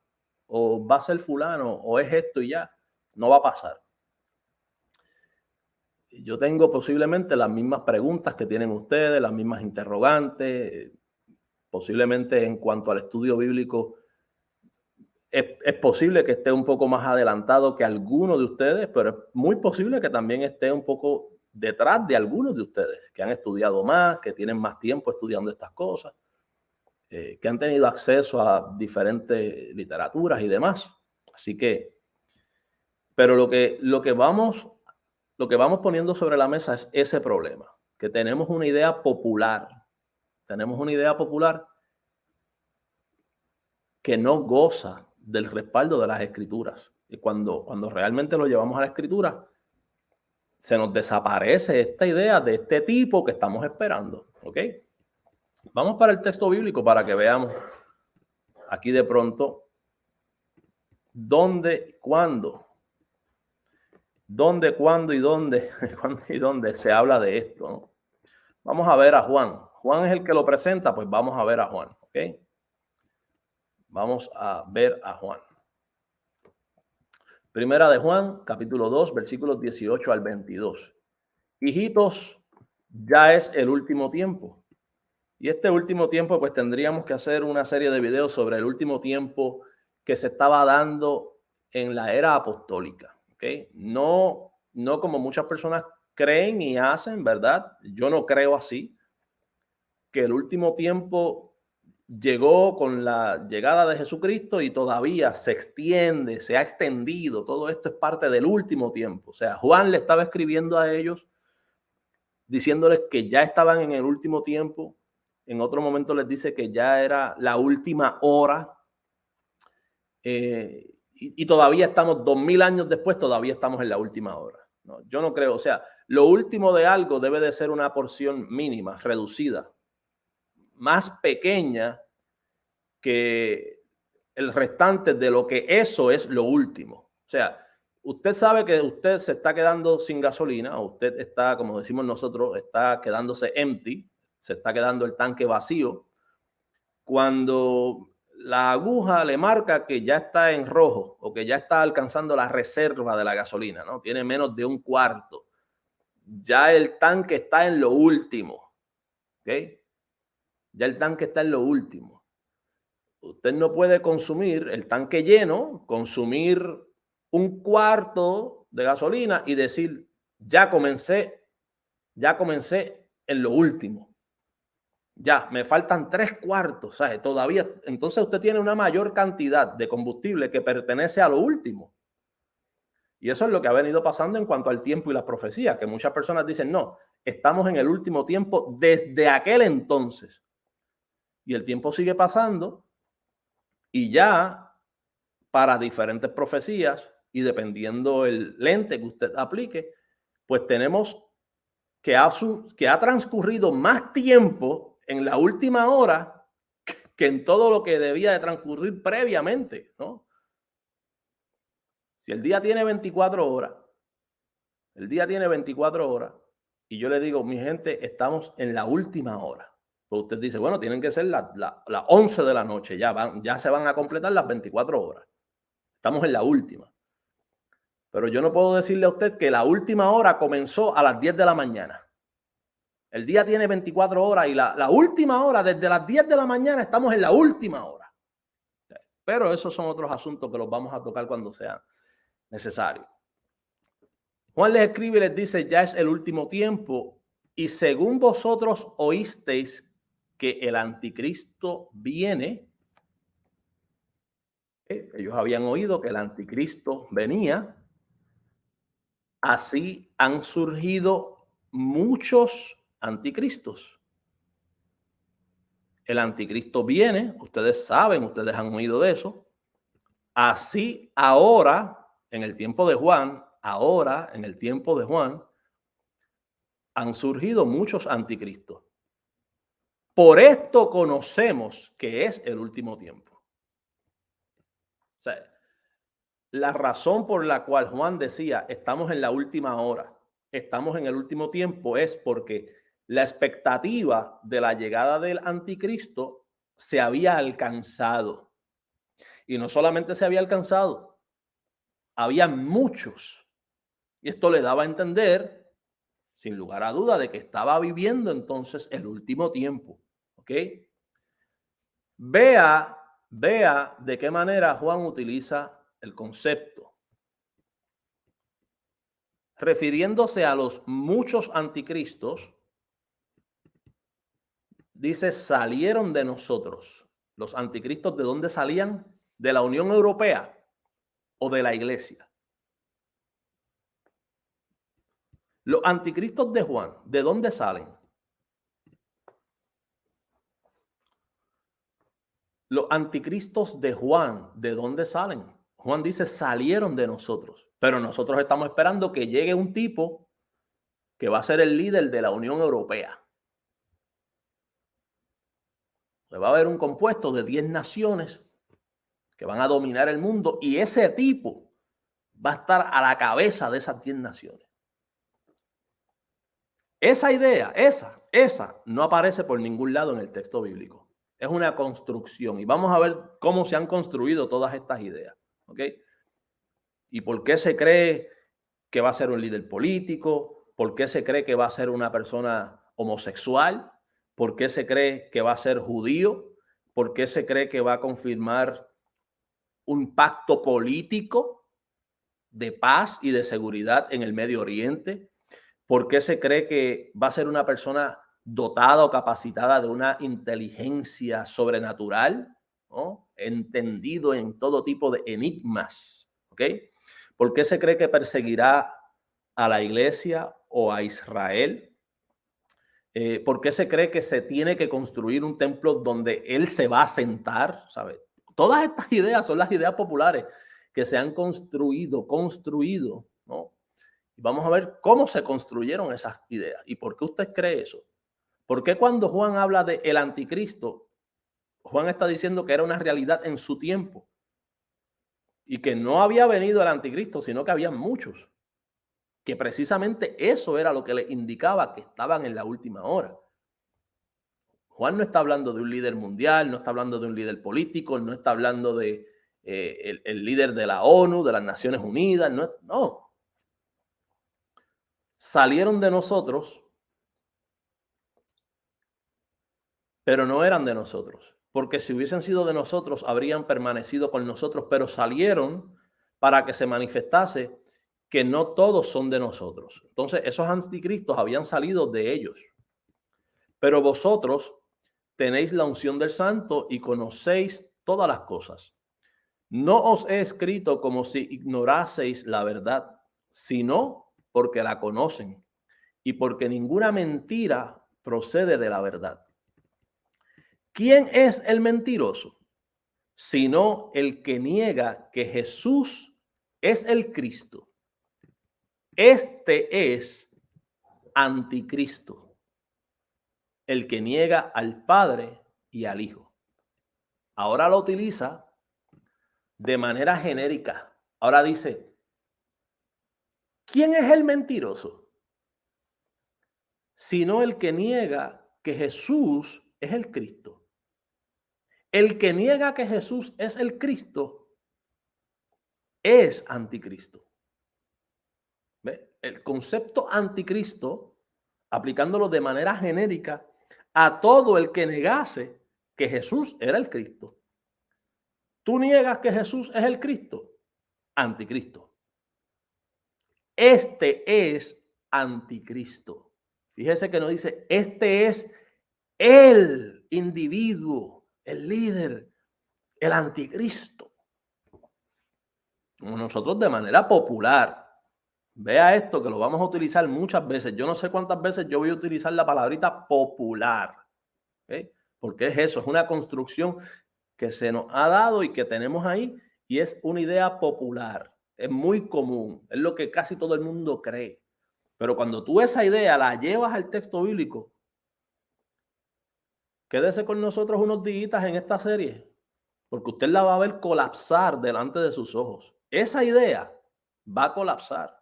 o va a ser fulano, o es esto y ya, no va a pasar. Yo tengo posiblemente las mismas preguntas que tienen ustedes, las mismas interrogantes, posiblemente en cuanto al estudio bíblico. Es posible que esté un poco más adelantado que alguno de ustedes, pero es muy posible que también esté un poco detrás de algunos de ustedes que han estudiado más, que tienen más tiempo estudiando estas cosas, que han tenido acceso a diferentes literaturas y demás. Así que, pero lo que vamos poniendo sobre la mesa es ese problema, que tenemos una idea popular. Tenemos una idea popular que no goza del respaldo de las escrituras. Y cuando realmente lo llevamos a la escritura, se nos desaparece esta idea de este tipo que estamos esperando. ¿Ok? Vamos para el texto bíblico para que veamos aquí de pronto dónde, cuándo. ¿Dónde, cuándo y dónde? ¿Cuándo y dónde se habla de esto? ¿No? Vamos a ver a Juan. Juan es el que lo presenta, pues vamos a ver a Juan. ¿Ok? Vamos a ver a Juan. Primera de Juan, capítulo 2, versículos 18 al 22. Hijitos, ya es el último tiempo. Y este último tiempo, pues tendríamos que hacer una serie de videos sobre el último tiempo que se estaba dando en la era apostólica. ¿Okay? No como muchas personas creen y hacen, ¿verdad? Yo no creo así, que el último tiempo llegó con la llegada de Jesucristo y todavía se extiende, se ha extendido. Todo esto es parte del último tiempo. O sea, Juan le estaba escribiendo a ellos diciéndoles que ya estaban en el último tiempo, en otro momento les dice que ya era la última hora. Y todavía estamos, 2000 años después, todavía estamos en la última hora. No, yo no creo, o sea, lo último de algo debe de ser una porción mínima, reducida, más pequeña que el restante de lo que eso es lo último. O sea, usted sabe que usted se está quedando sin gasolina, o usted está, como decimos nosotros, está quedándose empty, se está quedando el tanque vacío, cuando la aguja le marca que ya está en rojo o que ya está alcanzando la reserva de la gasolina, ¿no? Tiene menos de un cuarto. Ya el tanque está en lo último, ¿ok? Ya el tanque está en lo último. Usted no puede consumir el tanque lleno, consumir un cuarto de gasolina y decir, ya comencé en lo último. Ya, me faltan 3/4, ¿sabes? Todavía, entonces usted tiene una mayor cantidad de combustible que pertenece a lo último. Y eso es lo que ha venido pasando en cuanto al tiempo y las profecías, que muchas personas dicen, no, estamos en el último tiempo desde aquel entonces. Y el tiempo sigue pasando y ya para diferentes profecías y dependiendo el lente que usted aplique, pues tenemos que ha transcurrido más tiempo en la última hora que en todo lo que debía de transcurrir previamente, ¿no? Si el día tiene 24 horas, el día tiene 24 horas, y yo le digo, mi gente, estamos en la última hora. Pues usted dice, bueno, tienen que ser las 11 de la noche, ya se van a completar las 24 horas. Estamos en la última. Pero yo no puedo decirle a usted que la última hora comenzó a las 10 de la mañana. El día tiene 24 horas y la última hora, desde las 10 de la mañana, estamos en la última hora. Pero esos son otros asuntos que los vamos a tocar cuando sea necesario. Juan les escribe y les dice, ya es el último tiempo y según vosotros oísteis que el anticristo viene. Ellos habían oído que el anticristo venía. Así han surgido muchos anticristos. El anticristo viene, ustedes saben, ustedes han oído de eso. Así ahora, en el tiempo de Juan, han surgido muchos anticristos. Por esto conocemos que es el último tiempo. O sea, la razón por la cual Juan decía, estamos en la última hora, estamos en el último tiempo, es porque la expectativa de la llegada del anticristo se había alcanzado. Y no solamente se había alcanzado, había muchos. Y esto le daba a entender, sin lugar a duda, de que estaba viviendo entonces el último tiempo. ¿Ok? Vea de qué manera Juan utiliza el concepto. Refiriéndose a los muchos anticristos, dice, salieron de nosotros. ¿Los anticristos de dónde salían? ¿De la Unión Europea o de la iglesia? Los anticristos de Juan, ¿de dónde salen? Los anticristos de Juan, ¿de dónde salen? Juan dice, salieron de nosotros, pero nosotros estamos esperando que llegue un tipo que va a ser el líder de la Unión Europea. Va a haber un compuesto de 10 naciones que van a dominar el mundo y ese tipo va a estar a la cabeza de esas 10 naciones. Esa idea, esa no aparece por ningún lado en el texto bíblico. Es una construcción y vamos a ver cómo se han construido todas estas ideas. ¿Ok? ¿Y por qué se cree que va a ser un líder político? ¿Por qué se cree que va a ser una persona homosexual? ¿Por qué se cree que va a ser judío? ¿Por qué se cree que va a confirmar un pacto político de paz y de seguridad en el Medio Oriente? ¿Por qué se cree que va a ser una persona dotada o capacitada de una inteligencia sobrenatural, ¿no? Entendido en todo tipo de enigmas? ¿Ok? ¿Por qué se cree que perseguirá a la iglesia o a Israel? ¿Por qué se cree que se tiene que construir un templo donde él se va a sentar? ¿Sabe? Todas estas ideas son las ideas populares que se han construido, ¿no? Y vamos a ver cómo se construyeron esas ideas y por qué usted cree eso. ¿Por qué cuando Juan habla de el anticristo, Juan está diciendo que era una realidad en su tiempo y que no había venido el anticristo, sino que había muchos? Que precisamente eso era lo que les indicaba que estaban en la última hora. Juan no está hablando de un líder mundial, no está hablando de un líder político, no está hablando de el líder de la ONU, de las Naciones Unidas, no. Salieron de nosotros, pero no eran de nosotros, porque si hubiesen sido de nosotros, habrían permanecido con nosotros, pero salieron para que se manifestase que no todos son de nosotros. Entonces, esos anticristos habían salido de ellos. Pero vosotros tenéis la unción del Santo y conocéis todas las cosas. No os he escrito como si ignoraseis la verdad, sino porque la conocen y porque ninguna mentira procede de la verdad. ¿Quién es el mentiroso? Sino el que niega que Jesús es el Cristo. Este es anticristo, el que niega al Padre y al Hijo. Ahora lo utiliza de manera genérica. Ahora dice, ¿quién es el mentiroso? Sino el que niega que Jesús es el Cristo. El que niega que Jesús es el Cristo es anticristo. ¿Ve? El concepto anticristo, aplicándolo de manera genérica a todo el que negase que Jesús era el Cristo. ¿Tú niegas que Jesús es el Cristo? Anticristo. Este es anticristo. Fíjese que no dice, este es el individuo, el líder, el anticristo. Como nosotros de manera popular. Vea esto que lo vamos a utilizar muchas veces. Yo no sé cuántas veces yo voy a utilizar la palabrita popular. ¿Okay? Porque es eso, es una construcción que se nos ha dado y que tenemos ahí y es una idea popular. Es muy común, es lo que casi todo el mundo cree. Pero cuando tú esa idea la llevas al texto bíblico, quédese con nosotros unos días en esta serie, porque usted la va a ver colapsar delante de sus ojos. Esa idea va a colapsar.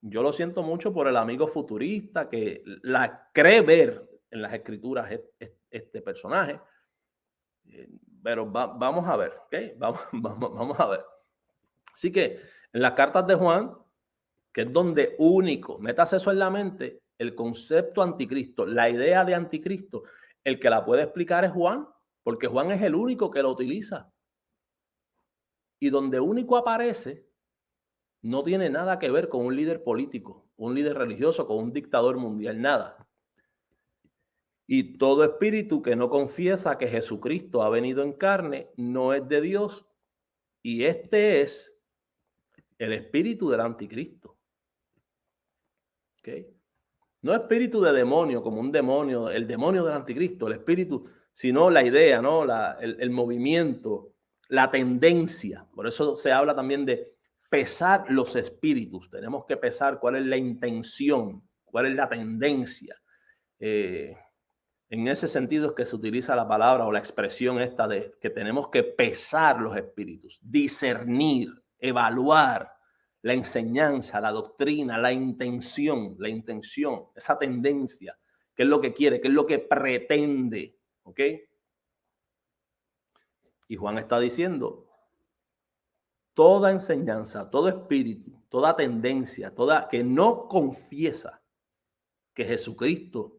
Yo lo siento mucho por el amigo futurista que la cree ver en las escrituras este personaje. Pero vamos a ver, ¿ok? Vamos a ver. Así que en las cartas de Juan, que es donde único, métase eso en la mente, el concepto anticristo, la idea de anticristo, el que la puede explicar es Juan, porque Juan es el único que lo utiliza. Y donde único aparece, no tiene nada que ver con un líder político, un líder religioso, con un dictador mundial, nada. Y todo espíritu que no confiesa que Jesucristo ha venido en carne no es de Dios. Y este es el espíritu del anticristo. ¿Okay? No espíritu de demonio, como un demonio, el demonio del anticristo, el espíritu, sino la idea, ¿no? El movimiento, la tendencia. Por eso se habla también de pesar los espíritus. Tenemos que pesar cuál es la intención, cuál es la tendencia. En ese sentido es que se utiliza la palabra o la expresión esta de que tenemos que pesar los espíritus, discernir, evaluar la enseñanza, la doctrina, la intención, esa tendencia, qué es lo que quiere, qué es lo que pretende, ¿ok? Y Juan está diciendo, toda enseñanza, todo espíritu, toda tendencia, toda que no confiesa que Jesucristo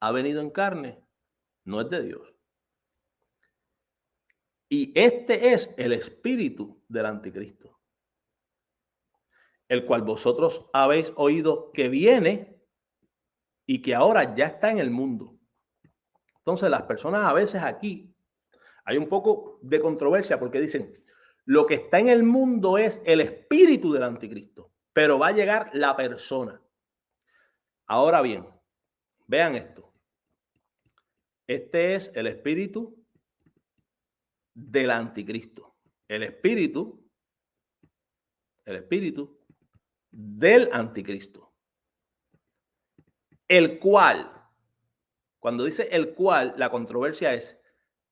ha venido en carne, no es de Dios. Y este es el espíritu del anticristo, el cual vosotros habéis oído que viene y que ahora ya está en el mundo. Entonces las personas a veces aquí hay un poco de controversia porque dicen, lo que está en el mundo es el espíritu del anticristo, pero va a llegar la persona. Ahora bien, Vean esto. Este es el espíritu del anticristo. El espíritu del anticristo. El cual, cuando dice el cual, la controversia es,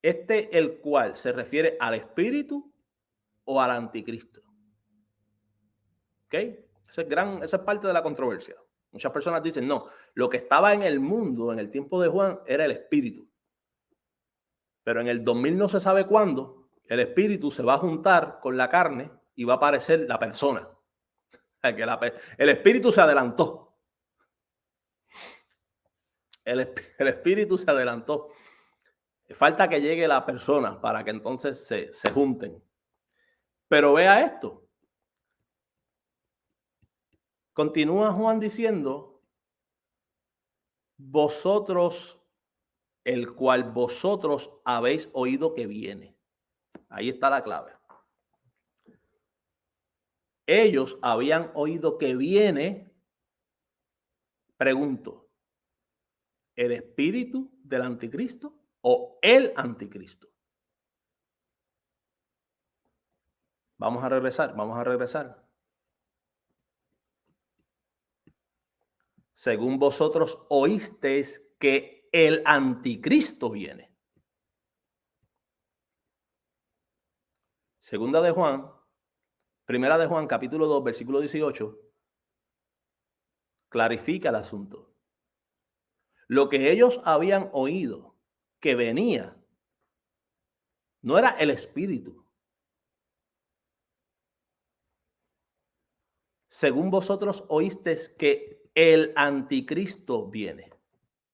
el cual se refiere al espíritu o al anticristo. ¿Ok? Esa es parte de la controversia. Muchas personas dicen, no, lo que estaba en el mundo en el tiempo de Juan era el espíritu. Pero en el 2000 no se sabe cuándo, el espíritu se va a juntar con la carne y va a aparecer la persona. El espíritu se adelantó. El espíritu se adelantó. Falta que llegue la persona para que entonces se junten. Pero vea esto. Continúa Juan diciendo, vosotros, el cual vosotros habéis oído que viene. Ahí está la clave. Ellos habían oído que viene, pregunto, ¿el espíritu del anticristo o el anticristo? Vamos a regresar. Según vosotros oísteis que el anticristo viene. Primera de Juan, capítulo 2, versículo 18, clarifica el asunto. Lo que ellos habían oído que venía no era el espíritu. Según vosotros oísteis que el anticristo viene.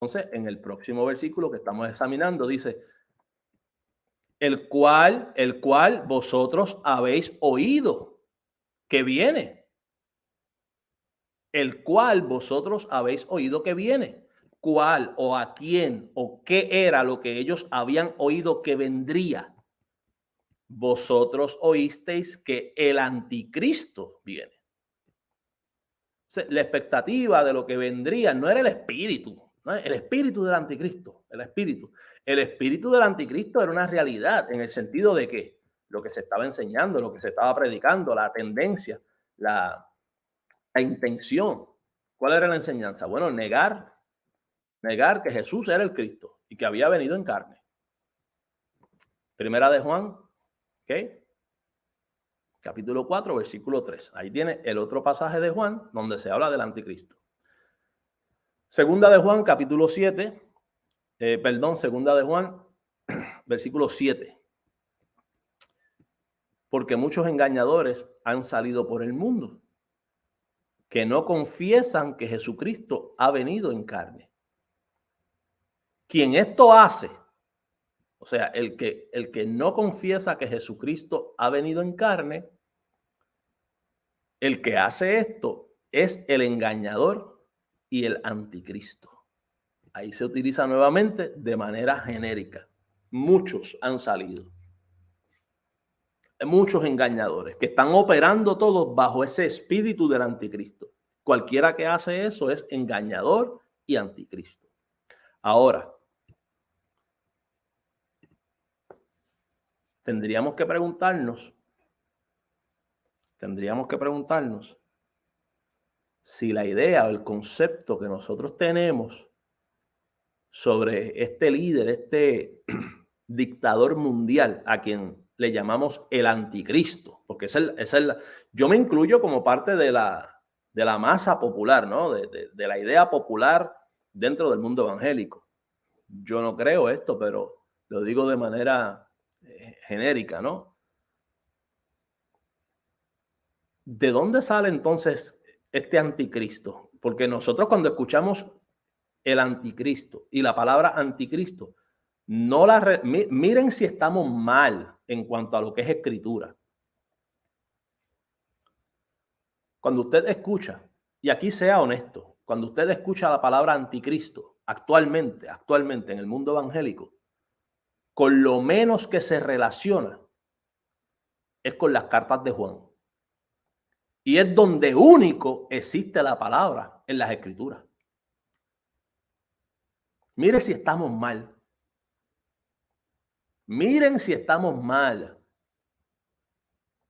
Entonces, en el próximo versículo que estamos examinando, dice, el cual vosotros habéis oído que viene. El cual vosotros habéis oído que viene. ¿Cuál o a quién o qué era lo que ellos habían oído que vendría? Vosotros oísteis que el anticristo viene. La expectativa de lo que vendría no era el espíritu, ¿no? El espíritu del anticristo, el espíritu del anticristo era una realidad en el sentido de que lo que se estaba enseñando, lo que se estaba predicando, la tendencia, la intención. ¿Cuál era la enseñanza? Bueno, negar que Jesús era el Cristo y que había venido en carne. Primera de Juan, ¿ok? Capítulo 4, versículo 3. Ahí tiene el otro pasaje de Juan donde se habla del anticristo. Segunda de Juan, capítulo 7. Segunda de Juan, versículo 7. Porque muchos engañadores han salido por el mundo que no confiesan que Jesucristo ha venido en carne. Quien esto hace, o sea, el que no confiesa que Jesucristo ha venido en carne, el que hace esto es el engañador y el anticristo. Ahí se utiliza nuevamente de manera genérica. Muchos han salido. Muchos engañadores que están operando todos bajo ese espíritu del anticristo. Cualquiera que hace eso es engañador y anticristo. Ahora, tendríamos que preguntarnos si la idea o el concepto que nosotros tenemos sobre este líder, este dictador mundial, a quien le llamamos el anticristo, porque yo me incluyo como parte de la masa popular, ¿no? De la idea popular dentro del mundo evangélico. Yo no creo esto, pero lo digo de manera genérica, ¿no? ¿De dónde sale entonces este anticristo? Porque nosotros cuando escuchamos el anticristo y la palabra anticristo, miren si estamos mal en cuanto a lo que es escritura. Cuando usted escucha, y aquí sea honesto, cuando usted escucha la palabra anticristo actualmente en el mundo evangélico, con lo menos que se relaciona es con las cartas de Juan. Y es donde único existe la palabra en las escrituras. Mire si estamos mal. Miren si estamos mal.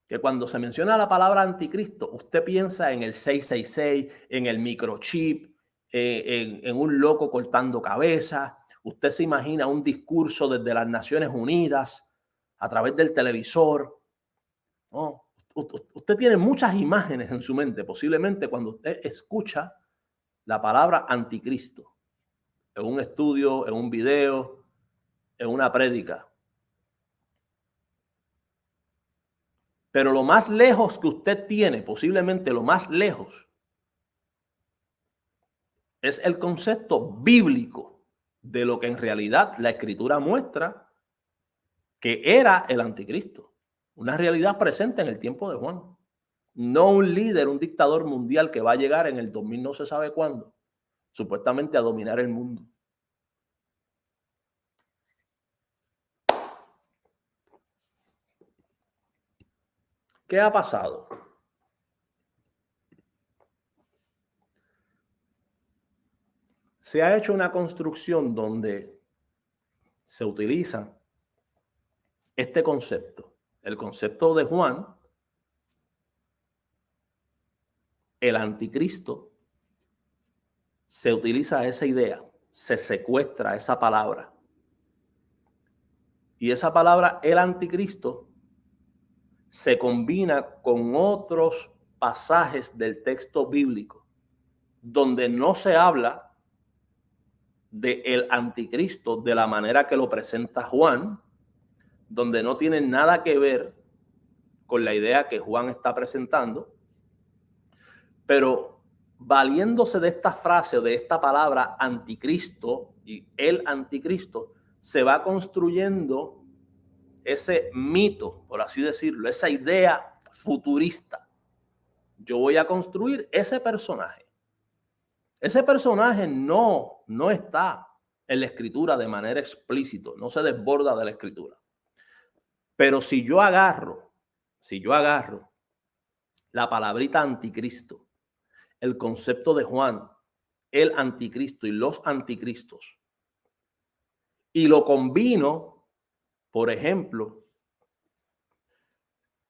Que cuando se menciona la palabra anticristo, usted piensa en el 666, en el microchip, en un loco cortando cabezas. Usted se imagina un discurso desde las Naciones Unidas a través del televisor. ¿No? Usted tiene muchas imágenes en su mente, posiblemente cuando usted escucha la palabra anticristo, en un estudio, en un video, en una prédica. Pero lo más lejos que usted tiene, posiblemente lo más lejos, es el concepto bíblico de lo que en realidad la Escritura muestra que era el anticristo. Una realidad presente en el tiempo de Juan. No un líder, un dictador mundial que va a llegar en el 2000 no se sabe cuándo, supuestamente a dominar el mundo. ¿Qué ha pasado? Se ha hecho una construcción donde se utiliza este concepto, el concepto de Juan, el anticristo, se utiliza esa idea, se secuestra esa palabra. Y esa palabra, el anticristo, se combina con otros pasajes del texto bíblico donde no se habla de el anticristo de la manera que lo presenta Juan, donde no tiene nada que ver con la idea que Juan está presentando, pero valiéndose de esta frase o de esta palabra anticristo y el anticristo, se va construyendo ese mito, por así decirlo, esa idea futurista. Yo voy a construir ese personaje. Ese personaje no está en la escritura de manera explícita, no se desborda de la escritura. Pero si yo agarro la palabrita anticristo, el concepto de Juan, el anticristo y los anticristos, y lo combino, por ejemplo,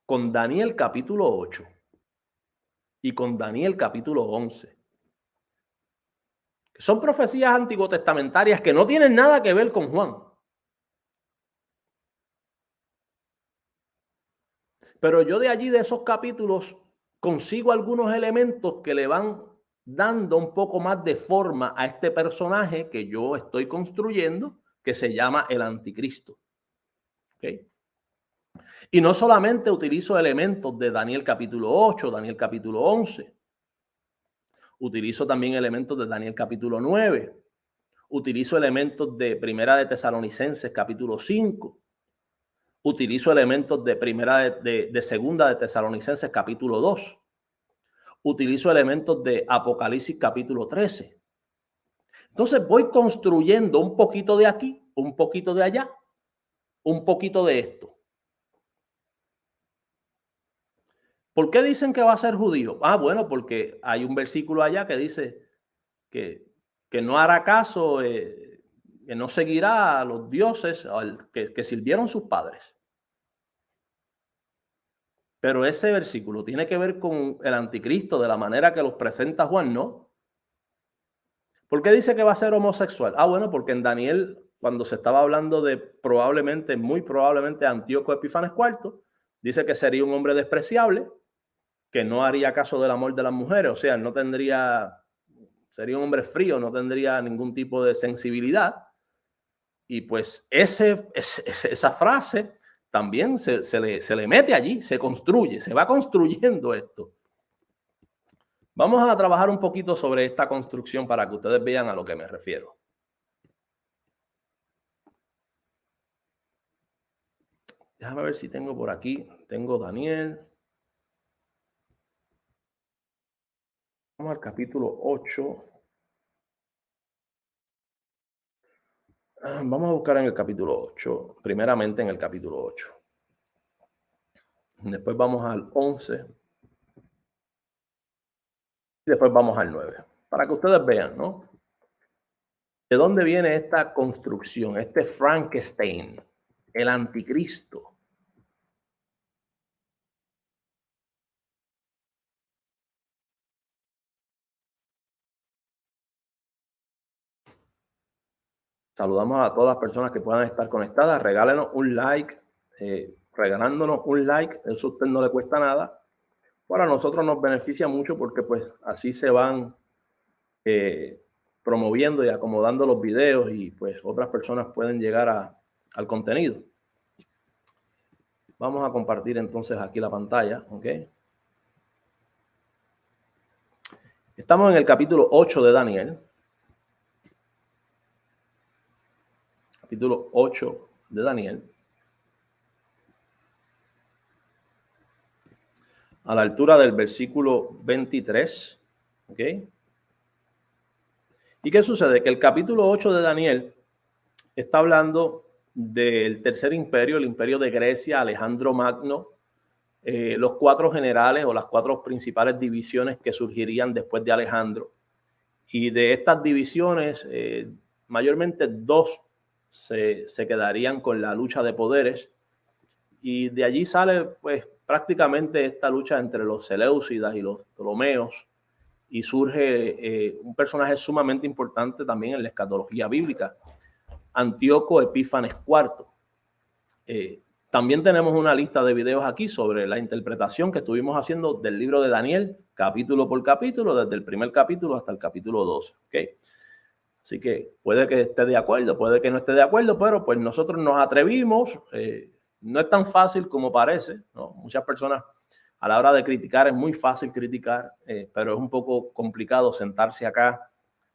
con Daniel capítulo 8 y con Daniel capítulo 11, que son profecías antiguotestamentarias que no tienen nada que ver con Juan. Pero yo de allí, de esos capítulos, consigo algunos elementos que le van dando un poco más de forma a este personaje que yo estoy construyendo, que se llama el anticristo. ¿Okay? Y no solamente utilizo elementos de Daniel capítulo 8, Daniel capítulo 11. Utilizo también elementos de Daniel capítulo 9. Utilizo elementos de Primera de Tesalonicenses capítulo 5. Utilizo elementos de Segunda de Tesalonicenses capítulo 2. Utilizo elementos de Apocalipsis capítulo 13. Entonces voy construyendo un poquito de aquí, un poquito de allá, un poquito de esto. ¿Por qué dicen que va a ser judío? Ah, bueno, porque hay un versículo allá que dice que no hará caso, que no seguirá a los dioses que sirvieron sus padres. Pero ese versículo tiene que ver con el anticristo de la manera que los presenta Juan, ¿no? ¿Por qué dice que va a ser homosexual? Ah, bueno, porque en Daniel, cuando se estaba hablando de muy probablemente Antíoco Epífanes IV, dice que sería un hombre despreciable, que no haría caso del amor de las mujeres, o sea, sería un hombre frío, no tendría ningún tipo de sensibilidad. Y pues esa frase también se le mete allí, se construye, se va construyendo esto. Vamos a trabajar un poquito sobre esta construcción para que ustedes vean a lo que me refiero. Déjame ver si tengo por aquí. Tengo Daniel. Vamos al capítulo 8. Vamos a buscar en el capítulo 8. Primeramente en el capítulo 8. Después vamos al 11. Y después vamos al 9. Para que ustedes vean, ¿no? ¿De dónde viene esta construcción, este Frankenstein, el anticristo? Saludamos a todas las personas que puedan estar conectadas. Regálenos un like, regalándonos un like, eso a usted no le cuesta nada. Para nosotros nos beneficia mucho porque pues así se van eh, promoviendo y acomodando los videos y pues otras personas pueden llegar al contenido. Vamos a compartir entonces aquí la pantalla, ¿ok? Estamos en el capítulo 8 de Daniel. Capítulo 8 de Daniel. A la altura del versículo 23, ¿ok? ¿Y qué sucede? Que el capítulo 8 de Daniel está hablando del tercer imperio, el imperio de Grecia, Alejandro Magno, los cuatro generales o las cuatro principales divisiones que surgirían después de Alejandro. Y de estas divisiones, mayormente dos se quedarían con la lucha de poderes. Y de allí sale pues prácticamente esta lucha entre los Seleucidas y los Ptolomeos. Y surge un personaje sumamente importante también en la escatología bíblica, Antíoco Epífanes IV. También tenemos una lista de videos aquí sobre la interpretación que estuvimos haciendo del libro de Daniel, capítulo por capítulo, desde el primer capítulo hasta el capítulo 12. ¿Okay? Así que puede que esté de acuerdo, puede que no esté de acuerdo, pero pues nosotros nos atrevimos. No es tan fácil como parece, ¿no? Muchas personas a la hora de criticar es muy fácil criticar, pero es un poco complicado sentarse acá,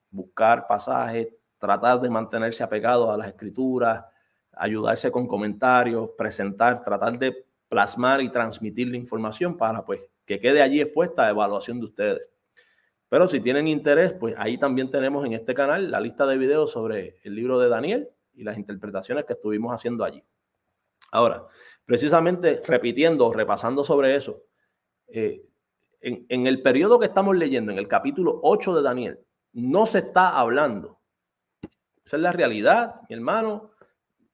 buscar pasajes, tratar de mantenerse apegado a las escrituras, ayudarse con comentarios, presentar, tratar de plasmar y transmitir la información para pues que quede allí expuesta a evaluación de ustedes. Pero si tienen interés, pues ahí también tenemos en este canal la lista de videos sobre el libro de Daniel y las interpretaciones que estuvimos haciendo allí. Ahora, precisamente repitiendo, repasando sobre eso, en el periodo que estamos leyendo, en el capítulo 8 de Daniel, no se está hablando. Esa es la realidad, mi hermano.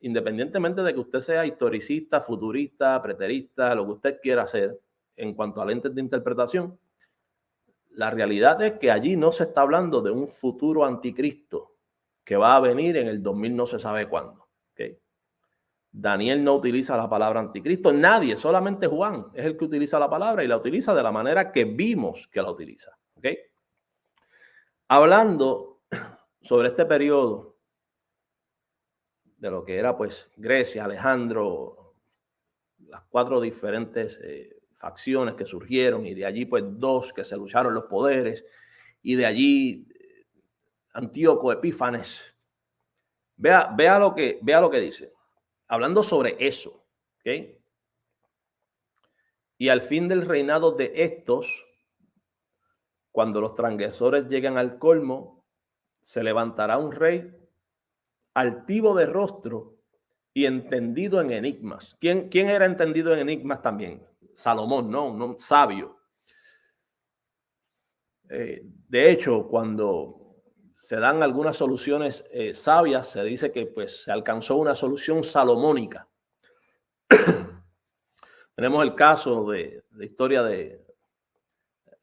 Independientemente de que usted sea historicista, futurista, preterista, lo que usted quiera hacer en cuanto a lentes de interpretación, la realidad es que allí no se está hablando de un futuro anticristo que va a venir en el 2000 no se sabe cuándo. ¿Okay? Daniel no utiliza la palabra anticristo, nadie, solamente Juan es el que utiliza la palabra y la utiliza de la manera que vimos que la utiliza. ¿Okay? Hablando sobre este periodo de lo que era pues Grecia, Alejandro, las cuatro diferentes facciones que surgieron y de allí pues dos que se lucharon los poderes y de allí Antíoco Epífanes. Vea lo que dice. Hablando sobre eso, ¿ok? Y al fin del reinado de estos, cuando los transgresores lleguen al colmo, se levantará un rey altivo de rostro y entendido en enigmas. ¿Quién era entendido en enigmas también? Salomón, ¿no? Un sabio. De hecho, cuando se dan algunas soluciones sabias, se dice que pues se alcanzó una solución salomónica. Tenemos el caso de historia de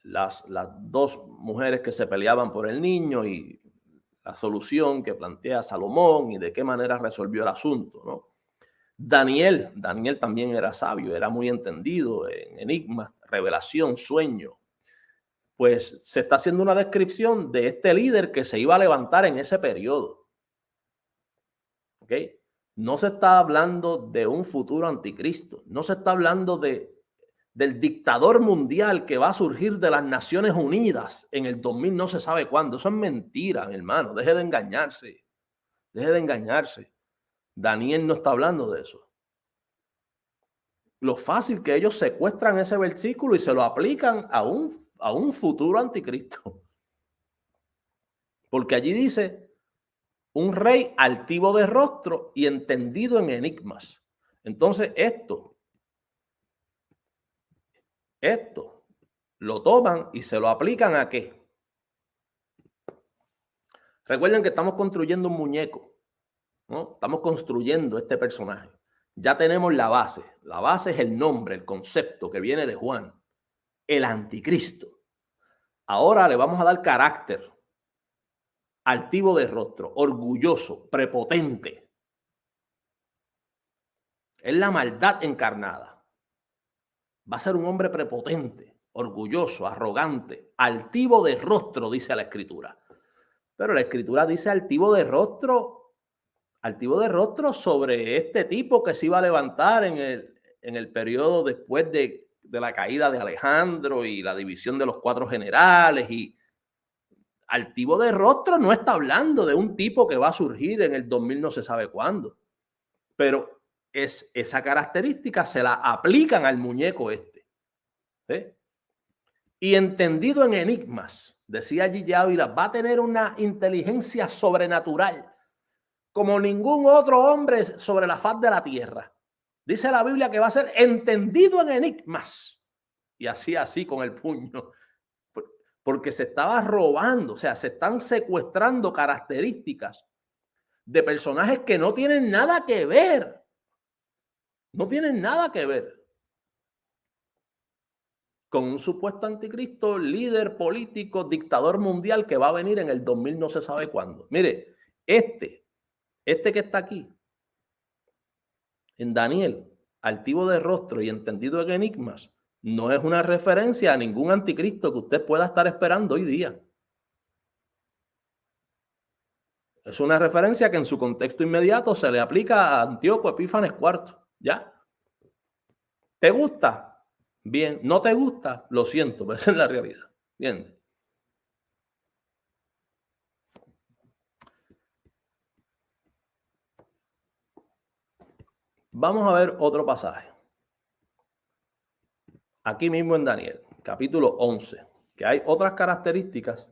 las dos mujeres que se peleaban por el niño y la solución que plantea Salomón y de qué manera resolvió el asunto, ¿no? Daniel también era sabio, era muy entendido en enigmas, revelación, sueño. Pues se está haciendo una descripción de este líder que se iba a levantar en ese periodo. ¿Ok? No se está hablando de un futuro anticristo, no se está hablando del dictador mundial que va a surgir de las Naciones Unidas en el 2000 no se sabe cuándo. Eso es mentira, mi hermano, deje de engañarse, deje de engañarse. Daniel no está hablando de eso. Lo fácil que ellos secuestran ese versículo y se lo aplican a un futuro anticristo. Porque allí dice, un rey altivo de rostro y entendido en enigmas. Entonces esto lo toman y se lo aplican ¿a qué? Recuerden que estamos construyendo un muñeco, ¿no? Estamos construyendo este personaje. Ya tenemos la base. La base es el nombre, el concepto que viene de Juan, el anticristo. Ahora le vamos a dar carácter, altivo de rostro, orgulloso, prepotente. Es la maldad encarnada. Va a ser un hombre prepotente, orgulloso, arrogante, altivo de rostro, dice la Escritura. Pero la Escritura dice altivo de rostro sobre este tipo que se iba a levantar en el periodo después de la caída de Alejandro y la división de los 4 generales. Y altivo de rostro no está hablando de un tipo que va a surgir en el 2000 no se sabe cuándo. Pero esa característica se la aplican al muñeco este. Y entendido en enigmas, decía Gigi Ávila, va a tener una inteligencia sobrenatural como ningún otro hombre sobre la faz de la tierra. Dice la Biblia que va a ser entendido en enigmas. Y así con el puño. Porque se estaba robando, o sea, se están secuestrando características de personajes que no tienen nada que ver. No tienen nada que ver con un supuesto anticristo, líder político, dictador mundial que va a venir en el 2000 no se sabe cuándo. Mire, este que está aquí, en Daniel, altivo de rostro y entendido en enigmas, no es una referencia a ningún anticristo que usted pueda estar esperando hoy día. Es una referencia que en su contexto inmediato se le aplica a Antíoco Epífanes IV. ¿Ya? ¿Te gusta? Bien. ¿No te gusta? Lo siento, pero esa es la realidad. Bien. Vamos a ver otro pasaje. Aquí mismo en Daniel, capítulo 11, que hay otras características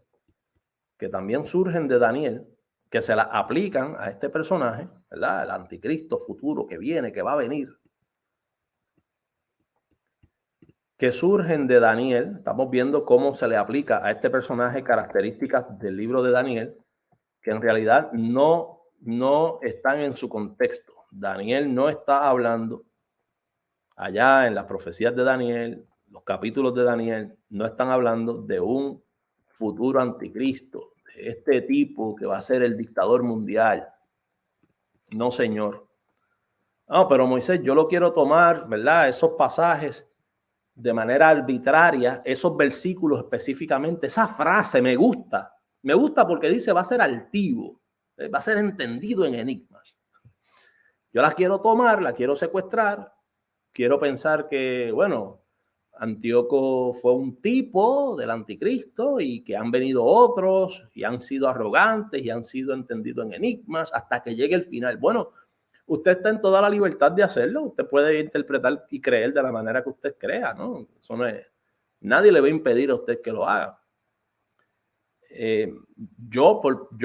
que también surgen de Daniel, que se las aplican a este personaje, ¿verdad? El anticristo futuro que viene, que va a venir. Que surgen de Daniel. Estamos viendo cómo se le aplica a este personaje características del libro de Daniel, que en realidad no están en su contexto. Daniel no está hablando allá en las profecías de Daniel, los capítulos de Daniel, no están hablando de un futuro anticristo, de este tipo que va a ser el dictador mundial. No, señor. No, pero Moisés, yo lo quiero tomar, ¿verdad? Esos pasajes de manera arbitraria, esos versículos específicamente, esa frase me gusta porque dice va a ser altivo, va a ser entendido en enigmas. Yo la quiero tomar, la quiero secuestrar, quiero pensar que, bueno, Antíoco fue un tipo del anticristo y que han venido otros y han sido arrogantes y han sido entendidos en enigmas hasta que llegue el final. Bueno, usted está en toda la libertad de hacerlo. Usted puede interpretar y creer de la manera que usted crea, ¿no? Eso no es, nadie le va a impedir a usted que lo haga. Yo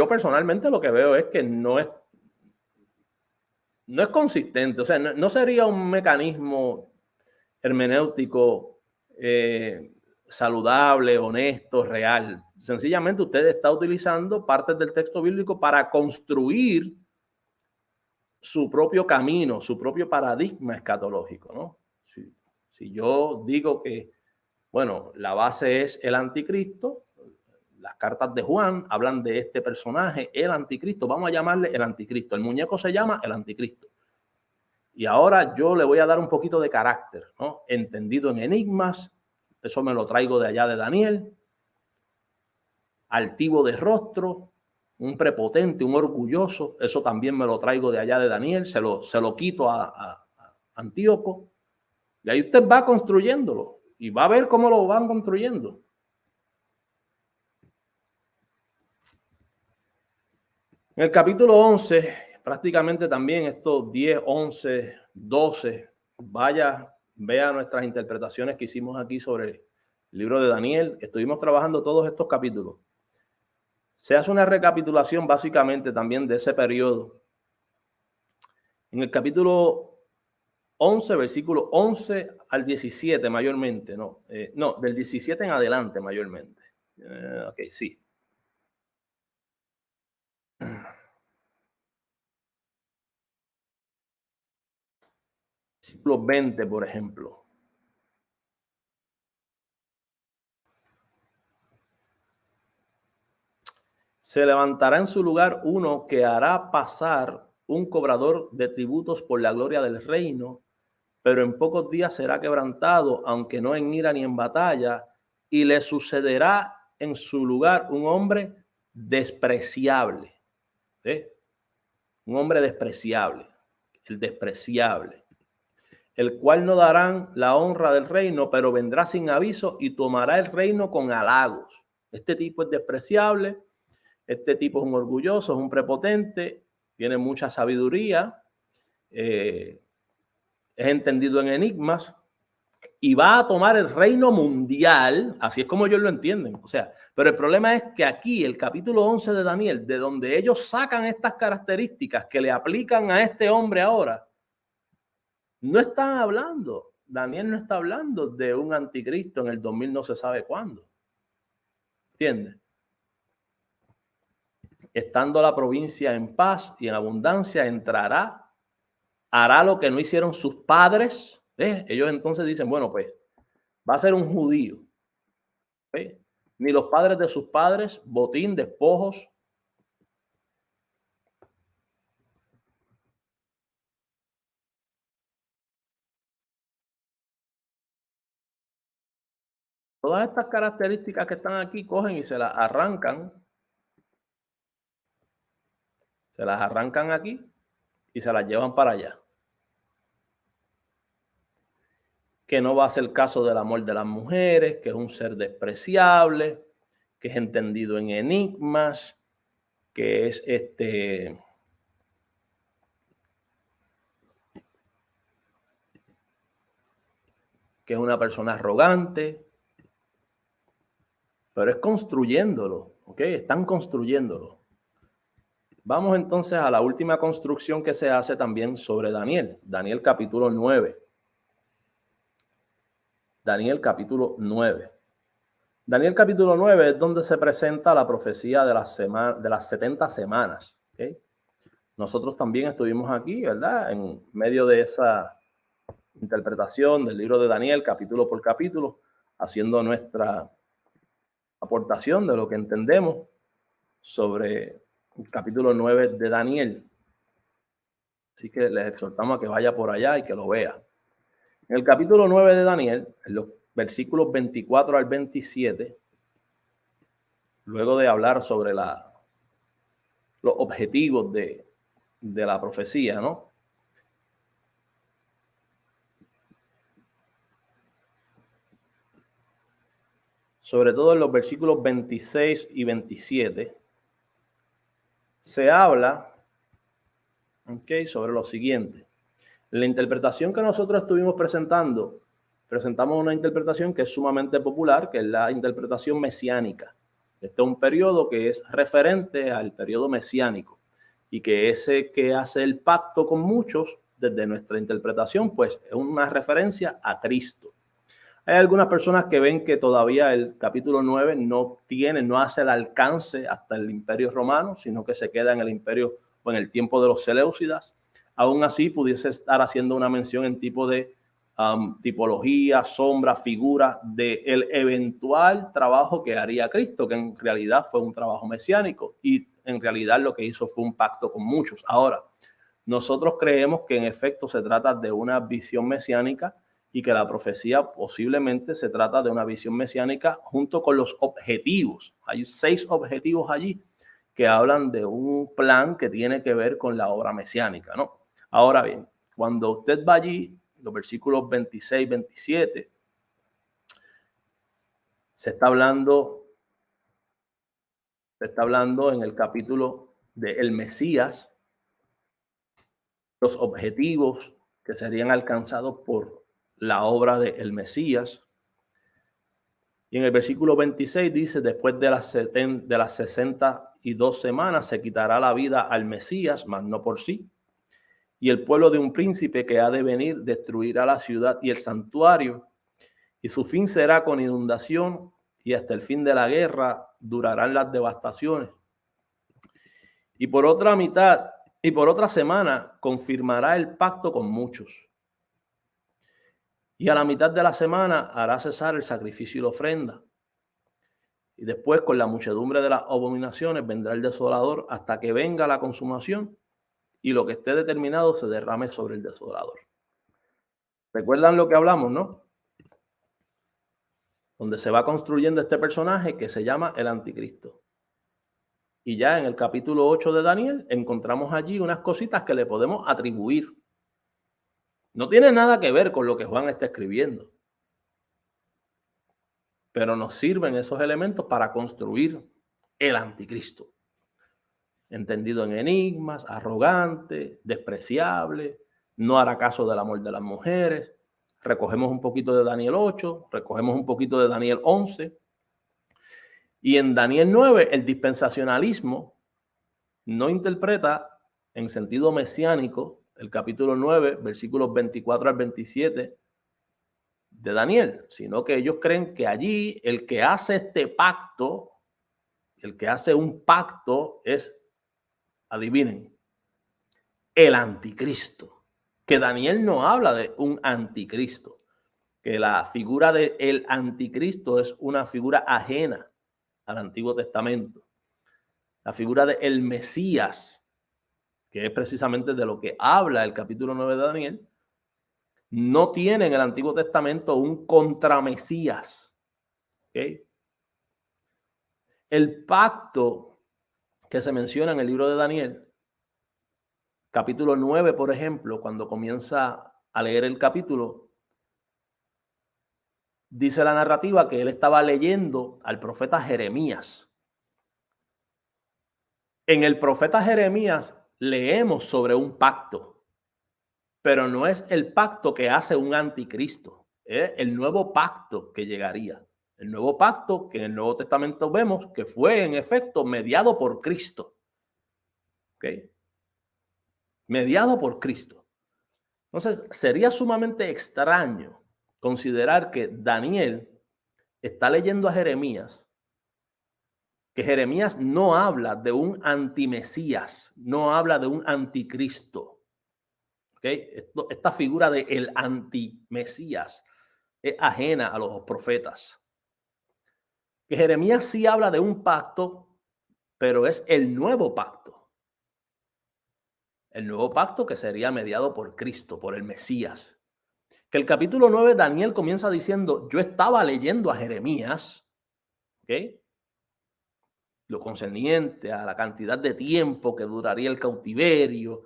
personalmente lo que veo es que no es consistente. O sea, no sería un mecanismo hermenéutico saludable, honesto, real. Sencillamente usted está utilizando partes del texto bíblico para construir su propio camino, su propio paradigma escatológico, ¿no? Si yo digo que, bueno, la base es el anticristo, las cartas de Juan hablan de este personaje, el anticristo, vamos a llamarle el anticristo, el muñeco se llama el anticristo. Y ahora yo le voy a dar un poquito de carácter, ¿no? Entendido en enigmas, eso me lo traigo de allá de Daniel, altivo de rostro, un prepotente, un orgulloso, eso también me lo traigo de allá de Daniel, se lo quito a Antíoco, y ahí usted va construyéndolo, y va a ver cómo lo van construyendo. En el capítulo 11, prácticamente también estos 10, 11, 12, vea nuestras interpretaciones que hicimos aquí sobre el libro de Daniel, que estuvimos trabajando todos estos capítulos. Se hace una recapitulación básicamente también de ese periodo. En el capítulo 11, versículo 11 al 17 mayormente, no, del 17 en adelante mayormente. Ok, sí. Versículo 20, por ejemplo. Se levantará en su lugar uno que hará pasar un cobrador de tributos por la gloria del reino, pero en pocos días será quebrantado, aunque no en ira ni en batalla, y le sucederá en su lugar un hombre despreciable. ¿Eh? Un hombre despreciable, el despreciable, el cual no darán la honra del reino, pero vendrá sin aviso y tomará el reino con halagos. Este tipo es despreciable. Este tipo es un orgulloso, es un prepotente, tiene mucha sabiduría, es entendido en enigmas y va a tomar el reino mundial, así es como ellos lo entienden. O sea, pero el problema es que aquí, el capítulo 11 de Daniel, de donde ellos sacan estas características que le aplican a este hombre ahora, no están hablando, Daniel no está hablando de un anticristo en el 2000 no se sabe cuándo. ¿Entiendes? Estando la provincia en paz y en abundancia, entrará, hará lo que no hicieron sus padres. Ellos entonces dicen, bueno, pues va a ser un judío. Ni los padres de sus padres, botín, despojos. Todas estas características que están aquí cogen y se las arrancan. Se las arrancan aquí y se las llevan para allá. Que no va a hacer caso del amor de las mujeres, que es un ser despreciable, que es entendido en enigmas, que es que es una persona arrogante, pero es construyéndolo, ¿ok? Están construyéndolo. Vamos entonces a la última construcción que se hace también sobre Daniel. Daniel capítulo 9. Daniel capítulo 9. Daniel capítulo 9 es donde se presenta la profecía de las 70 semanas. ¿Okay? Nosotros también estuvimos aquí, ¿verdad? En medio de esa interpretación del libro de Daniel, capítulo por capítulo, haciendo nuestra aportación de lo que entendemos sobre el capítulo 9 de Daniel. Así que les exhortamos a que vaya por allá y que lo vea. En el capítulo 9 de Daniel, en los versículos 24 al 27, luego de hablar sobre los objetivos de la profecía, ¿no? Sobre todo en los versículos 26 y 27, se habla, ¿okay?, sobre lo siguiente. La interpretación que nosotros estuvimos presentamos una interpretación que es sumamente popular, que es la interpretación mesiánica. Este es un periodo que es referente al periodo mesiánico y que ese que hace el pacto con muchos, desde nuestra interpretación, pues es una referencia a Cristo. Hay algunas personas que ven que todavía el capítulo 9 no hace el alcance hasta el Imperio Romano, sino que se queda en el imperio o en el tiempo de los Seleucidas. Aún así, pudiese estar haciendo una mención en tipo de tipología, sombra, figura del eventual trabajo que haría Cristo, que en realidad fue un trabajo mesiánico y en realidad lo que hizo fue un pacto con muchos. Ahora, nosotros creemos que en efecto se trata de una visión mesiánica y que la profecía posiblemente se trata de una visión mesiánica junto con los objetivos. Hay 6 objetivos allí que hablan de un plan que tiene que ver con la obra mesiánica, ¿no? Ahora bien, cuando usted va allí, los versículos 26, 27, se está hablando en el capítulo del Mesías, los objetivos que serían alcanzados por la obra del Mesías. Y en el versículo 26 dice, después de las 62 semanas se quitará la vida al Mesías, mas no por sí. Y el pueblo de un príncipe que ha de venir destruirá la ciudad y el santuario, y su fin será con inundación, y hasta el fin de la guerra durarán las devastaciones. Y por otra semana confirmará el pacto con muchos. Y a la mitad de la semana hará cesar el sacrificio y la ofrenda. Y después, con la muchedumbre de las abominaciones, vendrá el desolador hasta que venga la consumación y lo que esté determinado se derrame sobre el desolador. ¿Recuerdan lo que hablamos, no? Donde se va construyendo este personaje que se llama el anticristo. Y ya en el capítulo 8 de Daniel encontramos allí unas cositas que le podemos atribuir. No tiene nada que ver con lo que Juan está escribiendo, pero nos sirven esos elementos para construir el anticristo. Entendido en enigmas, arrogante, despreciable, no hará caso del amor de las mujeres. Recogemos un poquito de Daniel 8, recogemos un poquito de Daniel 11. Y en Daniel 9, el dispensacionalismo no interpreta en sentido mesiánico el capítulo 9, versículos 24 al 27 de Daniel, sino que ellos creen que allí el que hace este pacto, el que hace un pacto es, adivinen, el anticristo. Que Daniel no habla de un anticristo, que la figura del anticristo es una figura ajena al Antiguo Testamento. La figura del Mesías, que es precisamente de lo que habla el capítulo 9 de Daniel, no tiene en el Antiguo Testamento un contramesías. ¿Okay? El pacto que se menciona en el libro de Daniel, capítulo 9, por ejemplo, cuando comienza a leer el capítulo, dice la narrativa que él estaba leyendo al profeta Jeremías. En el profeta Jeremías leemos sobre un pacto, pero no es el pacto que hace un anticristo, es el nuevo pacto que llegaría. El nuevo pacto que en el Nuevo Testamento vemos que fue en efecto mediado por Cristo. ¿Okay? Mediado por Cristo. Entonces, sería sumamente extraño considerar que Daniel está leyendo a Jeremías, que Jeremías no habla de un antimesías, no habla de un anticristo. ¿Okay? Esta figura de el antimesías es ajena a los profetas. Que Jeremías sí habla de un pacto, pero es el nuevo pacto. El nuevo pacto que sería mediado por Cristo, por el Mesías. Que el capítulo 9, Daniel comienza diciendo, yo estaba leyendo a Jeremías, ¿ok? Lo concerniente a la cantidad de tiempo que duraría el cautiverio,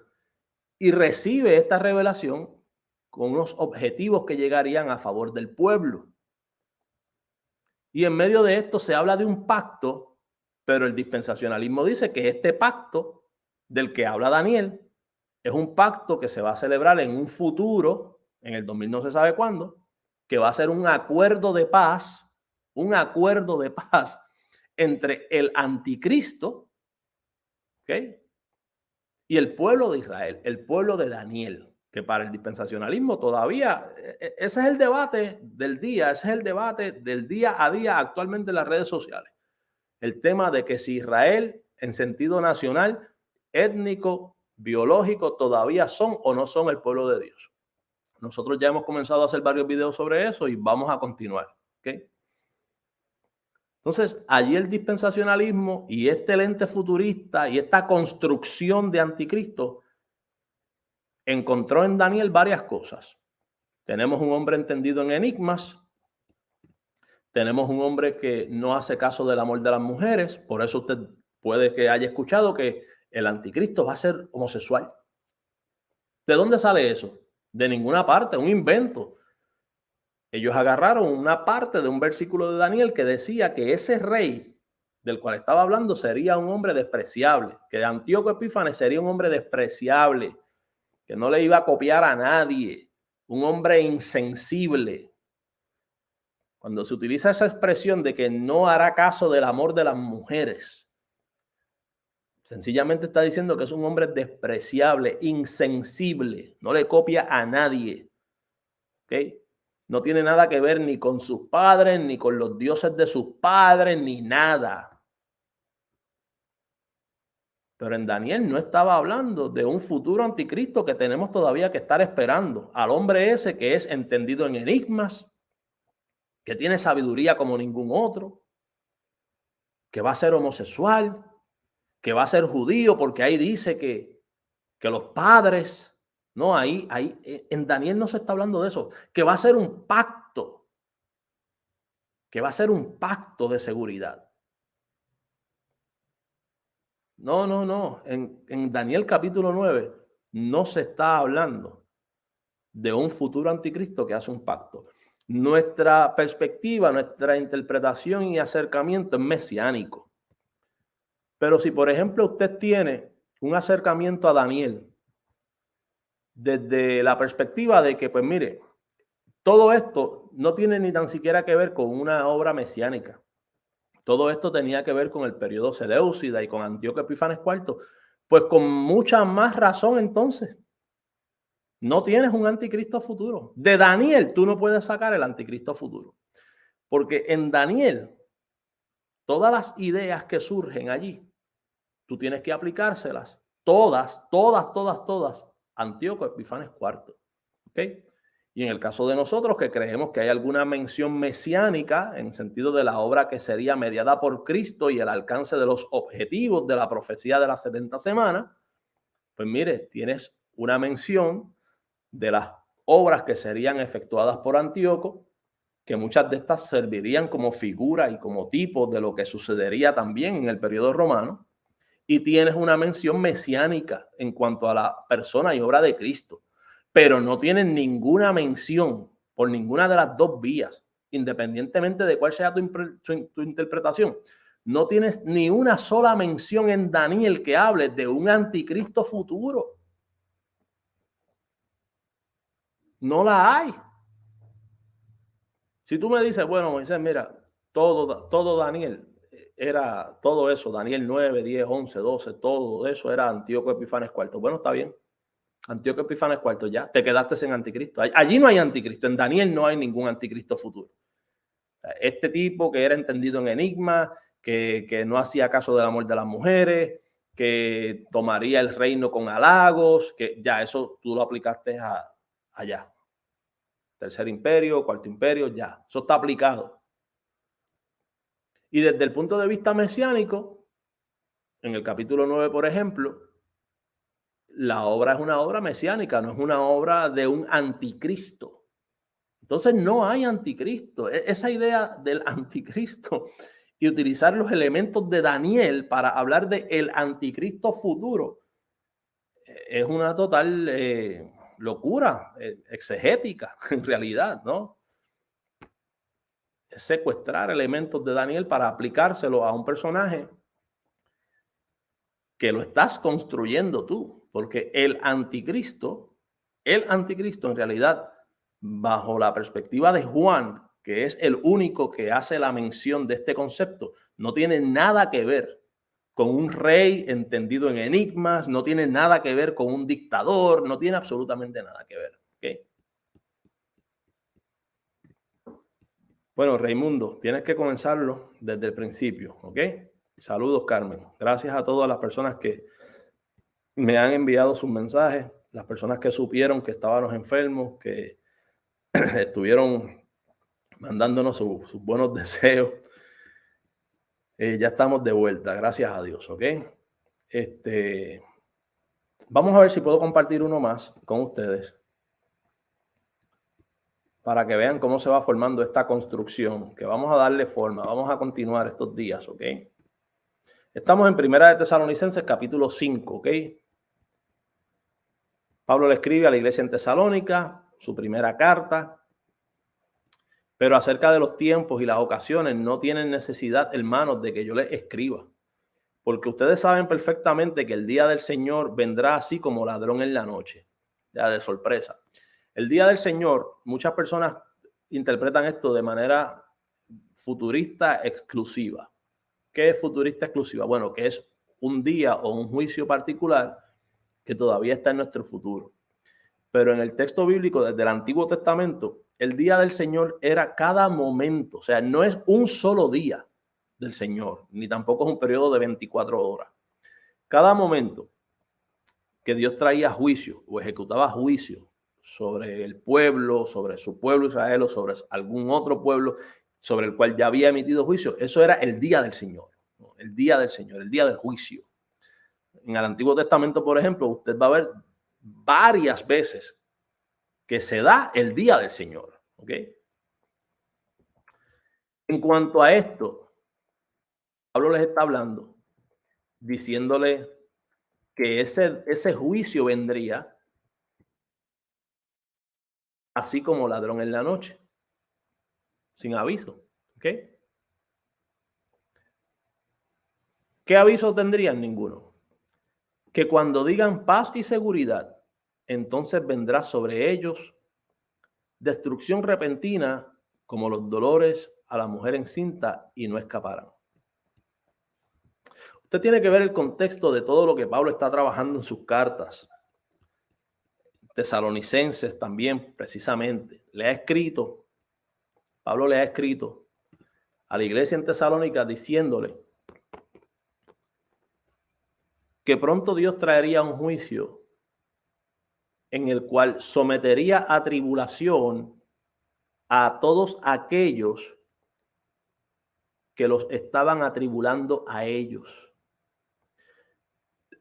y recibe esta revelación con unos objetivos que llegarían a favor del pueblo. Y en medio de esto se habla de un pacto, pero el dispensacionalismo dice que este pacto del que habla Daniel es un pacto que se va a celebrar en un futuro, en el 2000 no se sabe cuándo, que va a ser un acuerdo de paz entre el anticristo, ¿ok? Y el pueblo de Israel, el pueblo de Daniel, que para el dispensacionalismo todavía, ese es el debate del día, ese es el debate del día a día actualmente en las redes sociales. El tema de que si Israel en sentido nacional, étnico, biológico, todavía son o no son el pueblo de Dios. Nosotros ya hemos comenzado a hacer varios videos sobre eso y vamos a continuar. ¿Okay? Entonces, allí el dispensacionalismo y este lente futurista y esta construcción de anticristo encontró en Daniel varias cosas. Tenemos un hombre entendido en enigmas. Tenemos un hombre que no hace caso del amor de las mujeres. Por eso usted puede que haya escuchado que el anticristo va a ser homosexual. ¿De dónde sale eso? De ninguna parte, un invento. Ellos agarraron una parte de un versículo de Daniel que decía que ese rey del cual estaba hablando sería un hombre despreciable, que Antíoco Epífanes sería un hombre despreciable, que no le iba a copiar a nadie, un hombre insensible. Cuando se utiliza esa expresión de que no hará caso del amor de las mujeres, sencillamente está diciendo que es un hombre despreciable, insensible, no le copia a nadie. ¿Ok? No tiene nada que ver ni con sus padres, ni con los dioses de sus padres, ni nada. Pero en Daniel no estaba hablando de un futuro anticristo que tenemos todavía que estar esperando. Al hombre ese que es entendido en enigmas, que tiene sabiduría como ningún otro, que va a ser homosexual, que va a ser judío, porque ahí dice que los padres, no, ahí en Daniel no se está hablando de eso, que va a ser un pacto, que va a ser un pacto de seguridad. No. En Daniel capítulo 9 no se está hablando de un futuro anticristo que hace un pacto. Nuestra perspectiva, nuestra interpretación y acercamiento es mesiánico. Pero si, por ejemplo, usted tiene un acercamiento a Daniel desde la perspectiva de que, pues mire, todo esto no tiene ni tan siquiera que ver con una obra mesiánica. Todo esto tenía que ver con el periodo Seleucida y con Antíoco Epífanes IV. Pues con mucha más razón entonces. No tienes un anticristo futuro. De Daniel tú no puedes sacar el anticristo futuro. Porque en Daniel, todas las ideas que surgen allí, tú tienes que aplicárselas. Todas, Antíoco Epífanes IV. ¿Ok? Y en el caso de nosotros que creemos que hay alguna mención mesiánica en sentido de la obra que sería mediada por Cristo y el alcance de los objetivos de la profecía de las 70 semanas, pues mire, tienes una mención de las obras que serían efectuadas por Antíoco, que muchas de estas servirían como figura y como tipo de lo que sucedería también en el periodo romano, y tienes una mención mesiánica en cuanto a la persona y obra de Cristo, pero no tienes ninguna mención por ninguna de las dos vías, independientemente de cuál sea tu interpretación. No tienes ni una sola mención en Daniel que hable de un anticristo futuro. No la hay. Si tú me dices, bueno, Moisés, mira, todo Daniel era todo eso, Daniel 9, 10, 11, 12, todo eso era Antíoco Epífanes IV. Bueno, está bien. Antíoco Epífanes IV, ya te quedaste en anticristo. Allí no hay anticristo, en Daniel no hay ningún anticristo futuro. Este tipo que era entendido en enigma, que no hacía caso del amor de las mujeres, que tomaría el reino con halagos, que ya eso tú lo aplicaste allá. Tercer imperio, cuarto imperio, ya. Eso está aplicado. Y desde el punto de vista mesiánico, en el capítulo 9, por ejemplo, la obra es una obra mesiánica, no es una obra de un anticristo. Entonces no hay anticristo. Esa idea del anticristo y utilizar los elementos de Daniel para hablar de el anticristo futuro es una total locura exegética en realidad, ¿no? Es secuestrar elementos de Daniel para aplicárselo a un personaje que lo estás construyendo tú, porque el anticristo en realidad, bajo la perspectiva de Juan, que es el único que hace la mención de este concepto, no tiene nada que ver con un rey entendido en enigmas, no tiene nada que ver con un dictador, no tiene absolutamente nada que ver. ¿Okay? Bueno, Raimundo, tienes que comenzarlo desde el principio, ¿ok? Saludos, Carmen. Gracias a todas las personas que me han enviado sus mensajes, las personas que supieron que estábamos enfermos, que estuvieron mandándonos sus buenos deseos. Ya estamos de vuelta, gracias a Dios, ¿ok? Vamos a ver si puedo compartir uno más con ustedes para que vean cómo se va formando esta construcción, que vamos a darle forma, vamos a continuar estos días, ¿ok? Estamos en Primera de Tesalonicenses, capítulo 5, ¿ok? Pablo le escribe a la iglesia en Tesalónica, su primera carta, pero acerca de los tiempos y las ocasiones no tienen necesidad, hermanos, de que yo les escriba, porque ustedes saben perfectamente que el día del Señor vendrá así como ladrón en la noche, ya de sorpresa. El día del Señor, muchas personas interpretan esto de manera futurista exclusiva. ¿Qué es futurista exclusiva? Bueno, que es un día o un juicio particular que todavía está en nuestro futuro. Pero en el texto bíblico desde el Antiguo Testamento, el día del Señor era cada momento. O sea, no es un solo día del Señor, ni tampoco es un periodo de 24 horas. cada momento que Dios traía juicio o ejecutaba juicio sobre el pueblo, sobre su pueblo Israel o sobre algún otro pueblo sobre el cual ya había emitido juicio, eso era el día del Señor, ¿no? El día del Señor, el día del juicio. En el Antiguo Testamento, por ejemplo, usted va a ver varias veces que se da el día del Señor, ¿ok? En cuanto a esto, Pablo les está hablando, diciéndole que ese juicio vendría así como ladrón en la noche, sin aviso, ¿ok? ¿Qué aviso tendrían? Ninguno. Que cuando digan paz y seguridad, entonces vendrá sobre ellos destrucción repentina como los dolores a la mujer encinta y no escaparán. Usted tiene que ver el contexto de todo lo que Pablo está trabajando en sus cartas. Tesalonicenses también, precisamente. Pablo le ha escrito a la iglesia en Tesalónica diciéndole que pronto Dios traería un juicio en el cual sometería a tribulación a todos aquellos que los estaban atribulando a ellos.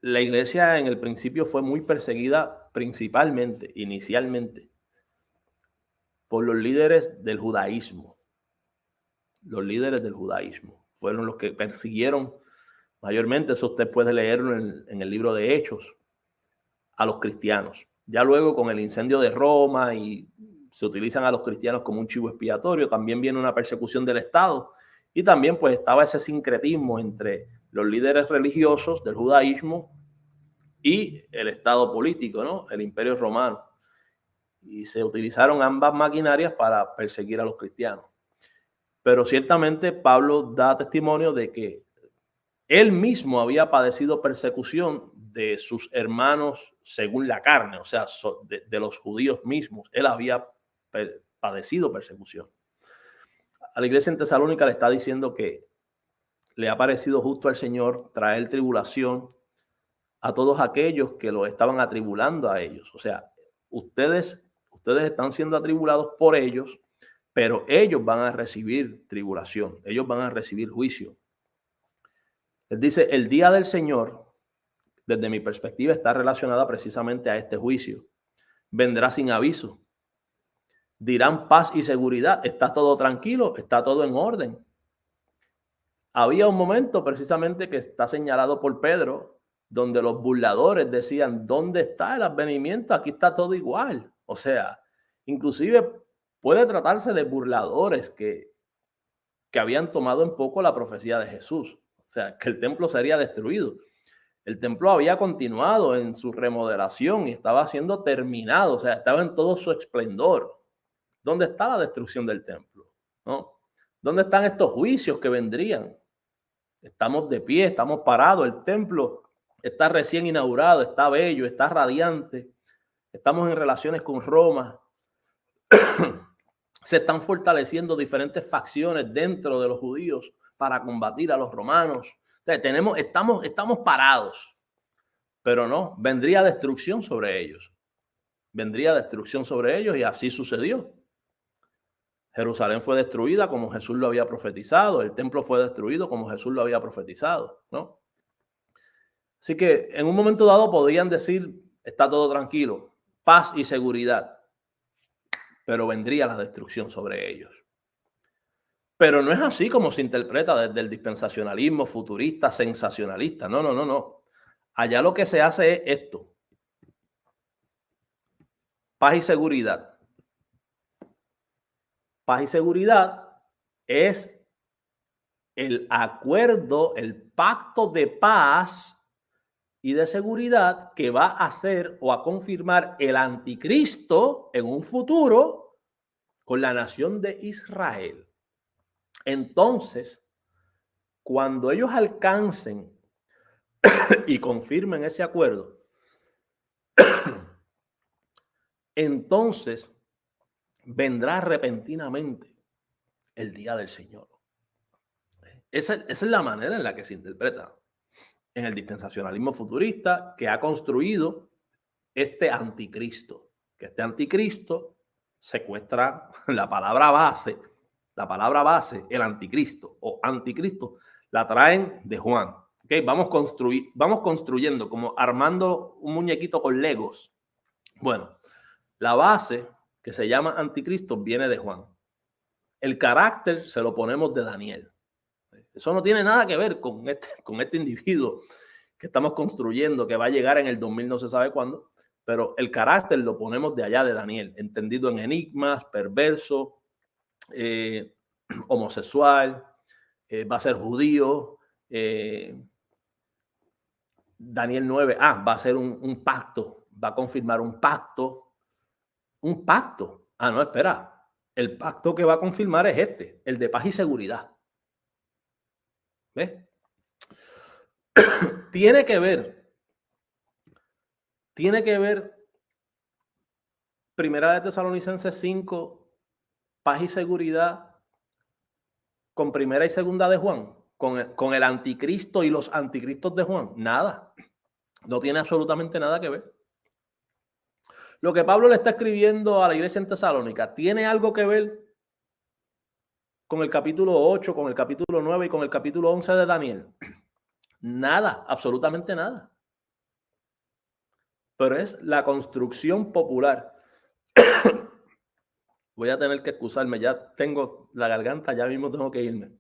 La iglesia en el principio fue muy perseguida principalmente, inicialmente, por los líderes del judaísmo. Los líderes del judaísmo fueron los que persiguieron mayormente, eso usted puede leerlo en el libro de Hechos, a los cristianos. Ya luego con el incendio de Roma y se utilizan a los cristianos como un chivo expiatorio, también viene una persecución del Estado y también pues estaba ese sincretismo entre los líderes religiosos del judaísmo y el Estado político, ¿no? El Imperio Romano. Y se utilizaron ambas maquinarias para perseguir a los cristianos. Pero ciertamente Pablo da testimonio de que él mismo había padecido persecución de sus hermanos según la carne, o sea, de los judíos mismos. Él había padecido persecución. A la iglesia en Tesalónica le está diciendo que le ha parecido justo al Señor traer tribulación a todos aquellos que lo estaban atribulando a ellos. O sea, ustedes están siendo atribulados por ellos, pero ellos van a recibir tribulación, ellos van a recibir juicio. Él dice, el día del Señor, desde mi perspectiva, está relacionada precisamente a este juicio. Vendrá sin aviso. Dirán paz y seguridad. Está todo tranquilo, está todo en orden. Había un momento precisamente que está señalado por Pedro, donde los burladores decían, ¿dónde está el advenimiento? Aquí está todo igual. O sea, inclusive puede tratarse de burladores que habían tomado en poco la profecía de Jesús. O sea, que el templo sería destruido. El templo había continuado en su remodelación y estaba siendo terminado, o sea, estaba en todo su esplendor. ¿Dónde está la destrucción del templo? ¿No? ¿Dónde están estos juicios que vendrían? Estamos de pie, estamos parados, el templo está recién inaugurado, está bello, está radiante. Estamos en relaciones con Roma. Se están fortaleciendo diferentes facciones dentro de los judíos para combatir a los romanos. O sea, estamos parados, pero no, vendría destrucción sobre ellos. Vendría destrucción sobre ellos y así sucedió. Jerusalén fue destruida como Jesús lo había profetizado, el templo fue destruido como Jesús lo había profetizado, ¿no? Así que en un momento dado podrían decir, está todo tranquilo, paz y seguridad, pero vendría la destrucción sobre ellos. Pero no es así como se interpreta desde el dispensacionalismo futurista, sensacionalista. No, no, no, no. Allá lo que se hace es esto. Paz y seguridad. Paz y seguridad es el acuerdo, el pacto de paz y de seguridad que va a hacer o a confirmar el anticristo en un futuro con la nación de Israel. Entonces, cuando ellos alcancen y confirmen ese acuerdo, entonces vendrá repentinamente el día del Señor. Esa es la manera en la que se interpreta. en el dispensacionalismo futurista que ha construido este anticristo. Que este anticristo secuestra la palabra base, el anticristo o anticristo, la traen de Juan. Okay, vamos construyendo, como armando un muñequito con legos. Bueno, la base que se llama anticristo viene de Juan. El carácter se lo ponemos de Daniel. Eso no tiene nada que ver con este individuo que estamos construyendo, que va a llegar en el 2000 no se sabe cuándo, pero el carácter lo ponemos de allá de Daniel, entendido en enigmas, perverso, homosexual, va a ser judío, Daniel 9, va a ser un pacto, va a confirmar un pacto. No, espera, el pacto que va a confirmar es el de paz y seguridad. ¿Ves? Tiene que ver Primera de Tesalonicenses 5, paz y seguridad, con Primera y Segunda de Juan, con el anticristo y los anticristos de Juan. Nada, no tiene absolutamente nada que ver. Lo que Pablo le está escribiendo a la iglesia en Tesalónica tiene algo que ver con el capítulo 8, con el capítulo 9 y con el capítulo 11 de Daniel. Nada, absolutamente nada. Pero es la construcción popular. Voy a tener que excusarme, ya tengo la garganta, ya mismo tengo que irme.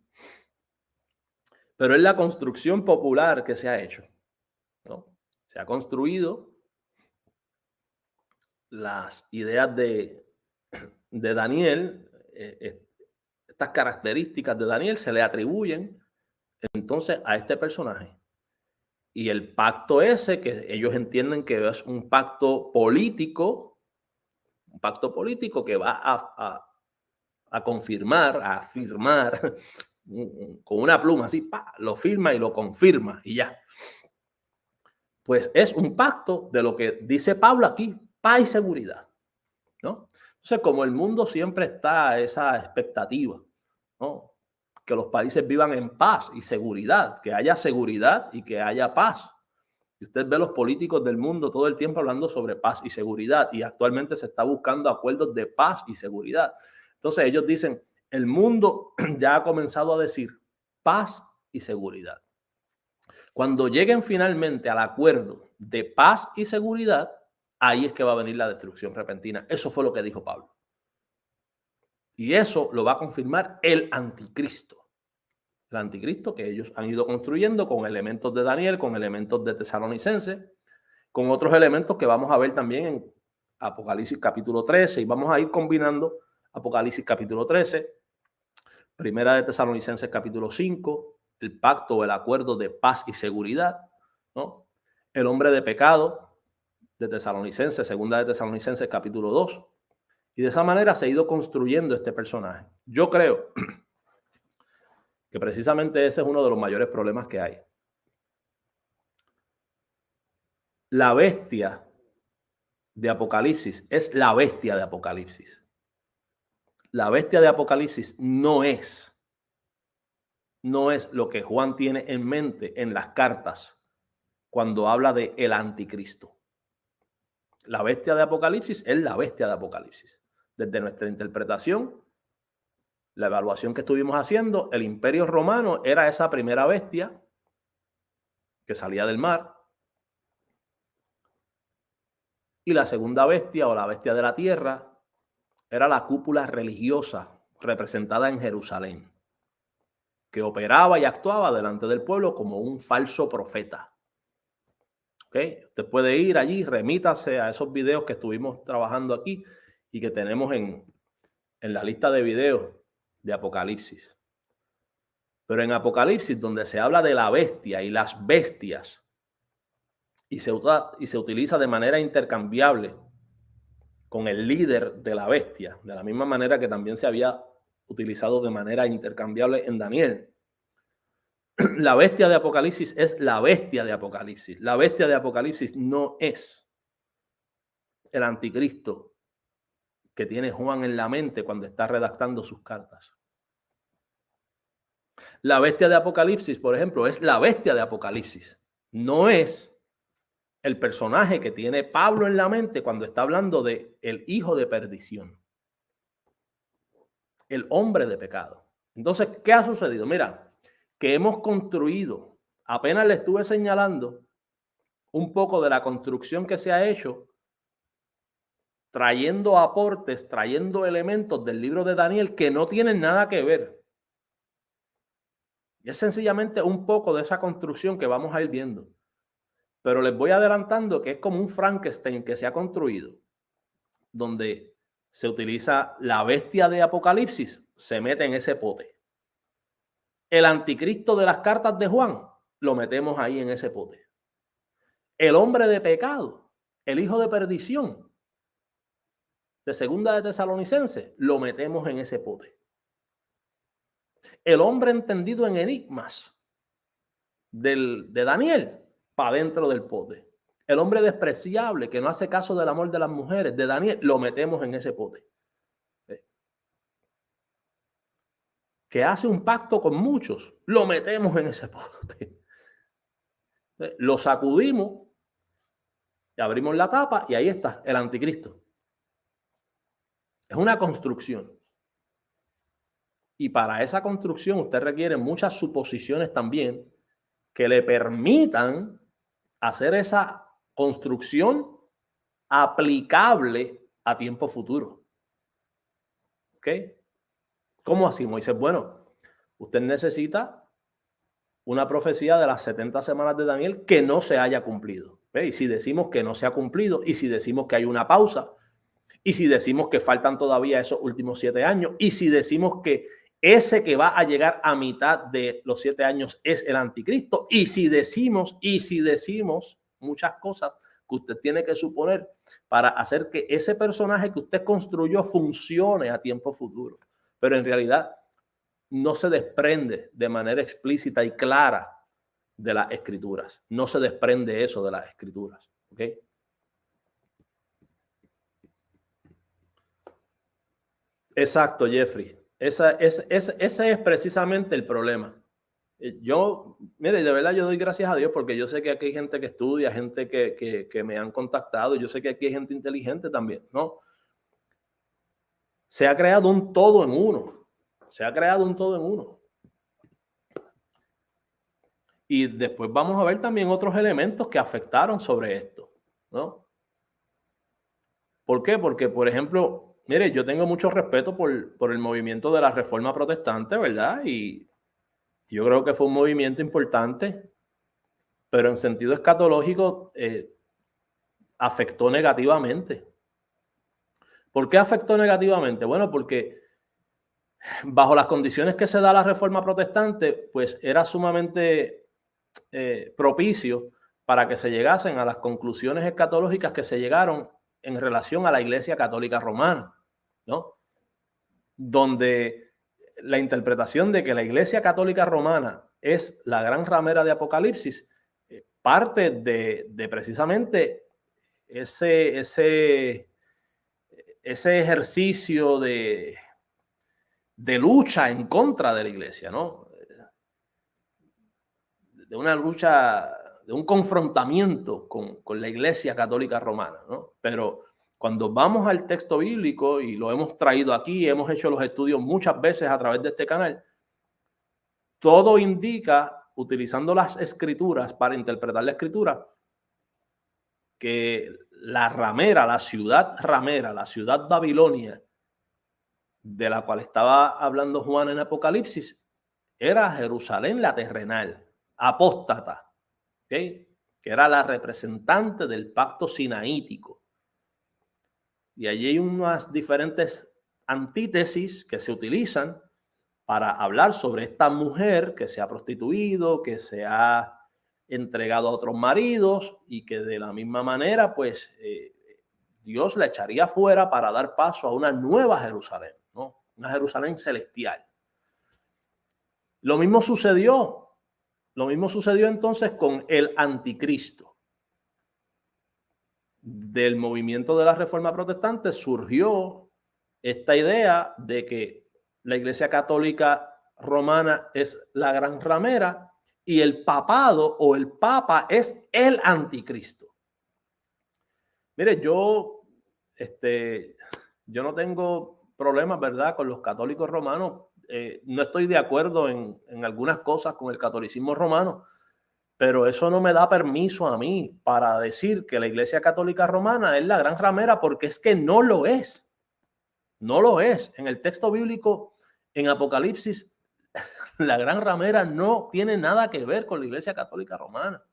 Pero es la construcción popular que se ha hecho, ¿no? Se ha construido las ideas de Daniel, estas características de Daniel se le atribuyen entonces a este personaje. Y el pacto ese, que ellos entienden que es un pacto político que va a confirmar, a firmar con una pluma así, lo firma y lo confirma y ya. Pues es un pacto de lo que dice Pablo aquí, paz y seguridad, ¿no? Entonces, como el mundo siempre está a esa expectativa, ¿no? Que los países vivan en paz y seguridad, que haya seguridad y que haya paz. Y usted ve los políticos del mundo todo el tiempo hablando sobre paz y seguridad, y actualmente se está buscando acuerdos de paz y seguridad. Entonces ellos dicen, el mundo ya ha comenzado a decir paz y seguridad. Cuando lleguen finalmente al acuerdo de paz y seguridad, ahí es que va a venir la destrucción repentina. Eso fue lo que dijo Pablo. Y eso lo va a confirmar el anticristo. El anticristo que ellos han ido construyendo con elementos de Daniel, con elementos de Tesalonicenses, con otros elementos que vamos a ver también en Apocalipsis capítulo 13, y vamos a ir combinando Apocalipsis capítulo 13, Primera de Tesalonicenses capítulo 5, el pacto o el acuerdo de paz y seguridad, ¿no? El hombre de pecado de Tesalonicenses, Segunda de Tesalonicenses capítulo 2, y de esa manera se ha ido construyendo este personaje. Yo creo que precisamente ese es uno de los mayores problemas que hay. La bestia de Apocalipsis es la bestia de Apocalipsis. La bestia de Apocalipsis no es lo que Juan tiene en mente en las cartas cuando habla de el anticristo. La bestia de Apocalipsis es la bestia de Apocalipsis. Desde nuestra interpretación, la evaluación que estuvimos haciendo, el Imperio Romano era esa primera bestia que salía del mar, y la segunda bestia o la bestia de la tierra era la cúpula religiosa representada en Jerusalén, que operaba y actuaba delante del pueblo como un falso profeta. ¿Okay? Usted puede ir allí, remítase a esos videos que estuvimos trabajando aquí y que tenemos en la lista de videos de Apocalipsis. Pero en Apocalipsis, donde se habla de la bestia y las bestias, y se utiliza de manera intercambiable con el líder de la bestia, de la misma manera que también se había utilizado de manera intercambiable en Daniel. La bestia de Apocalipsis es la bestia de Apocalipsis. La bestia de Apocalipsis no es el anticristo que tiene Juan en la mente cuando está redactando sus cartas. La bestia de Apocalipsis, por ejemplo, es la bestia de Apocalipsis. no es el personaje que tiene Pablo en la mente cuando está hablando de el hijo de perdición, el hombre de pecado. Entonces, ¿qué ha sucedido? Mira, que hemos construido, apenas le estuve señalando un poco de la construcción que se ha hecho, trayendo aportes, trayendo elementos del libro de Daniel que no tienen nada que ver. Y es sencillamente un poco de esa construcción que vamos a ir viendo. Pero les voy adelantando que es como un Frankenstein que se ha construido, donde se utiliza la bestia de Apocalipsis, se mete en ese pote. El anticristo de las cartas de Juan, lo metemos ahí en ese pote. El hombre de pecado, el hijo de perdición, de Segunda de Tesalonicenses, lo metemos en ese pote. El hombre entendido en enigmas de Daniel, para dentro del pote. El hombre despreciable que no hace caso del amor de las mujeres, de Daniel, lo metemos en ese pote. Que hace un pacto con muchos, lo metemos en ese pote. Lo sacudimos, y abrimos la tapa y ahí está, el anticristo. Es una construcción. Y para esa construcción usted requiere muchas suposiciones también que le permitan hacer esa construcción aplicable a tiempo futuro. ¿Ok? ¿Cómo así, Moisés? Bueno, usted necesita una profecía de las 70 semanas de Daniel que no se haya cumplido. ¿Ve? Y si decimos que no se ha cumplido, y si decimos que hay una pausa, y si decimos que faltan todavía esos últimos 7 años, y si decimos que ese que va a llegar a mitad de los 7 años es el anticristo, y si decimos muchas cosas que usted tiene que suponer para hacer que ese personaje que usted construyó funcione a tiempo futuro. Pero en realidad no se desprende de manera explícita y clara de las escrituras. No se desprende eso de las escrituras. ¿Ok? Exacto, Jeffrey. Ese es precisamente el problema. Yo, mire, de verdad yo doy gracias a Dios porque yo sé que aquí hay gente que estudia, gente que me han contactado. Yo sé que aquí hay gente inteligente también, ¿no? Se ha creado un todo en uno. Se ha creado un todo en uno. Y después vamos a ver también otros elementos que afectaron sobre esto, ¿no? ¿Por qué? Porque, por ejemplo, mire, yo tengo mucho respeto por el movimiento de la Reforma Protestante, ¿verdad? Y yo creo que fue un movimiento importante, pero en sentido escatológico afectó negativamente. ¿Por qué afectó negativamente? Bueno, porque bajo las condiciones que se da la Reforma Protestante, pues era sumamente propicio para que se llegasen a las conclusiones escatológicas que se llegaron en relación a la Iglesia Católica Romana, ¿no? Donde la interpretación de que la Iglesia Católica Romana es la gran ramera de Apocalipsis parte de precisamente ese ejercicio de lucha en contra de la Iglesia, ¿no? De una lucha, de un confrontamiento con la Iglesia Católica Romana, ¿no? Pero cuando vamos al texto bíblico, y lo hemos traído aquí, hemos hecho los estudios muchas veces a través de este canal, todo indica, utilizando las escrituras para interpretar la escritura, que la ramera, la ciudad Babilonia, de la cual estaba hablando Juan en Apocalipsis, era Jerusalén la terrenal, apóstata, ¿okay? Que era la representante del pacto sinaítico. Y allí hay unas diferentes antítesis que se utilizan para hablar sobre esta mujer que se ha prostituido, que se ha entregado a otros maridos y que de la misma manera, pues, Dios la echaría fuera para dar paso a una nueva Jerusalén, ¿no? Una Jerusalén celestial. Lo mismo sucedió entonces con el anticristo. Del movimiento de la Reforma Protestante surgió esta idea de que la Iglesia Católica Romana es la gran ramera y el papado o el papa es el anticristo. Mire, yo no tengo problemas, ¿verdad?, con los católicos romanos. No estoy de acuerdo en algunas cosas con el catolicismo romano, pero eso no me da permiso a mí para decir que la Iglesia Católica Romana es la gran ramera, porque es que no lo es. No lo es. En el texto bíblico, en Apocalipsis, la gran ramera no tiene nada que ver con la Iglesia Católica Romana.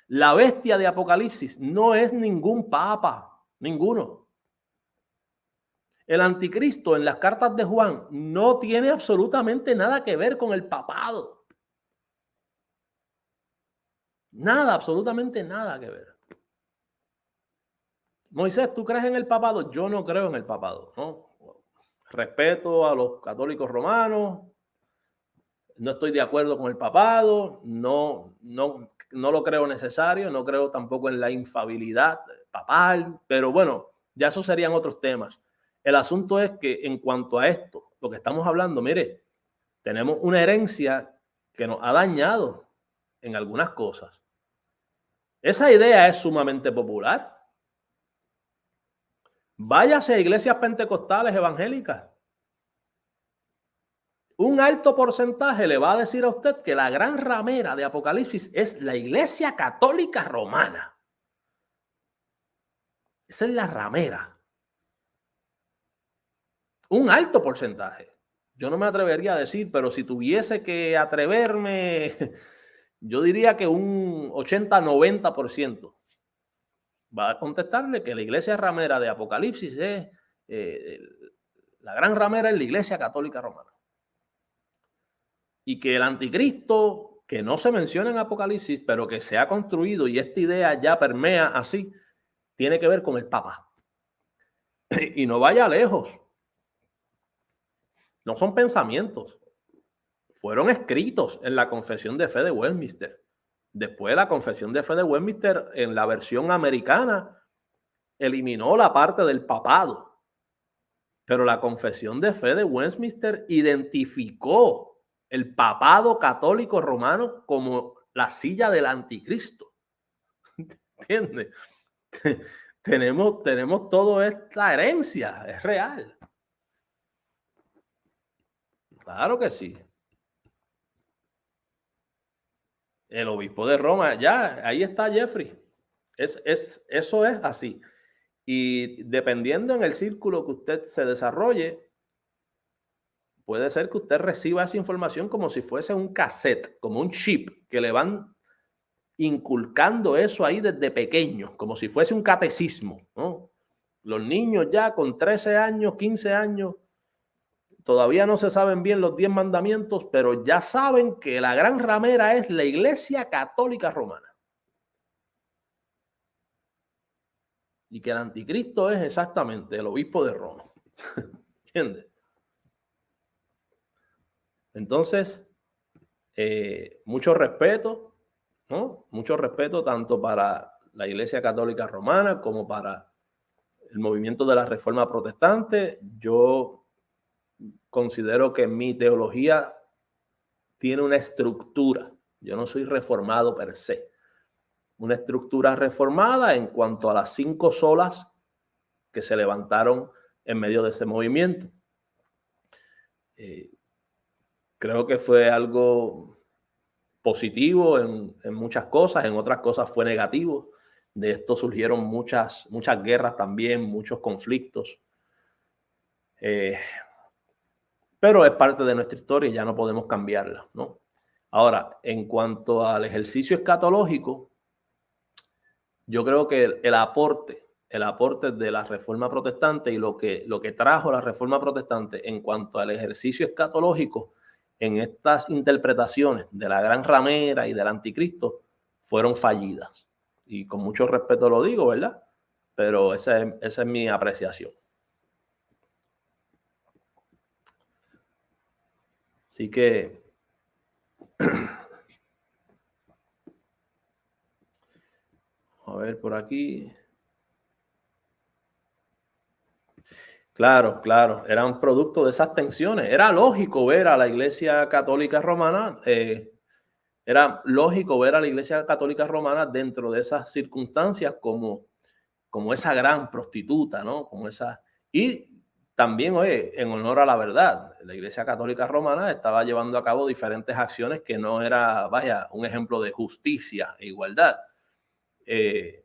La bestia de Apocalipsis no es ningún papa, ninguno. El anticristo en las cartas de Juan no tiene absolutamente nada que ver con el papado. Nada, absolutamente nada que ver. Moisés, ¿tú crees en el papado? Yo no creo en el papado, ¿no? Respeto a los católicos romanos, no estoy de acuerdo con el papado, no lo creo necesario, no creo tampoco en la infalibilidad papal, pero bueno, ya esos serían otros temas. El asunto es que en cuanto a esto, lo que estamos hablando, mire, tenemos una herencia que nos ha dañado en algunas cosas. Esa idea es sumamente popular. Váyase a iglesias pentecostales evangélicas. Un alto porcentaje le va a decir a usted que la gran ramera de Apocalipsis es la Iglesia Católica Romana. Esa es la ramera. Un alto porcentaje. Yo no me atrevería a decir, pero si tuviese que atreverme, yo diría que un 80-90% va a contestarle que la Iglesia ramera de Apocalipsis es la gran ramera es la Iglesia Católica Romana. Y que el anticristo, que no se menciona en Apocalipsis, pero que se ha construido y esta idea ya permea así, tiene que ver con el Papa. Y no vaya lejos. No son pensamientos. Fueron escritos en la Confesión de Fe de Westminster. Después la Confesión de Fe de Westminster, en la versión americana, eliminó la parte del papado. Pero la Confesión de Fe de Westminster identificó el papado católico romano como la silla del anticristo. ¿Entiendes? tenemos toda esta herencia, es real. Claro que sí. El obispo de Roma, ya, ahí está Jeffrey. Eso es así. Y dependiendo en el círculo que usted se desarrolle, puede ser que usted reciba esa información como si fuese un cassette, como un chip, que le van inculcando eso ahí desde pequeño, como si fuese un catecismo, ¿no? Los niños ya con 13 años, 15 años, todavía no se saben bien los 10 mandamientos, pero ya saben que la gran ramera es la Iglesia Católica Romana. Y que el anticristo es exactamente el obispo de Roma. ¿Entiendes? Entonces, mucho respeto, ¿no? Mucho respeto tanto para la Iglesia Católica Romana como para el movimiento de la Reforma Protestante. Yo considero que mi teología tiene una estructura. Yo no soy reformado per se. Una estructura reformada en cuanto a las 5 solas que se levantaron en medio de ese movimiento. Creo que fue algo positivo en muchas cosas, en otras cosas fue negativo. De esto surgieron muchas guerras también, muchos conflictos. Pero es parte de nuestra historia y ya no podemos cambiarla, ¿no? Ahora, en cuanto al ejercicio escatológico, yo creo que el aporte de la Reforma Protestante y lo que trajo la Reforma Protestante en cuanto al ejercicio escatológico en estas interpretaciones de la gran ramera y del anticristo fueron fallidas. Y con mucho respeto lo digo, ¿verdad? Pero esa es mi apreciación. Así que a ver por aquí. Claro, claro, eran producto de esas tensiones. Era lógico ver a la Iglesia Católica Romana, era lógico ver a la Iglesia Católica Romana dentro de esas circunstancias como esa gran prostituta, ¿no? Como esa. Y también, oye, en honor a la verdad, la Iglesia Católica Romana estaba llevando a cabo diferentes acciones que no era, vaya, un ejemplo de justicia e igualdad. Eh,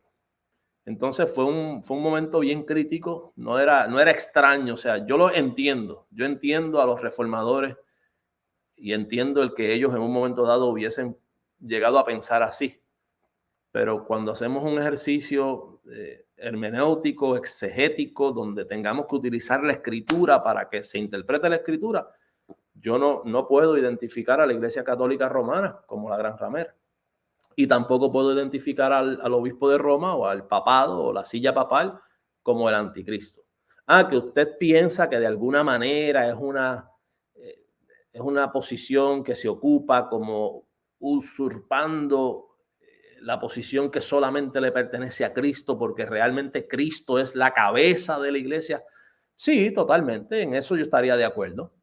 entonces fue un momento bien crítico, no era extraño, o sea, yo entiendo a los reformadores y entiendo el que ellos en un momento dado hubiesen llegado a pensar así, pero cuando hacemos un ejercicio hermenéutico, exegético, donde tengamos que utilizar la escritura para que se interprete la escritura, yo no puedo identificar a la Iglesia Católica Romana como la gran ramera. Y tampoco puedo identificar al obispo de Roma o al papado o la silla papal como el anticristo. Que usted piensa que de alguna manera eh, es una posición que se ocupa como usurpando la posición que solamente le pertenece a Cristo, porque realmente Cristo es la cabeza de la iglesia. Sí, totalmente, en eso yo estaría de acuerdo.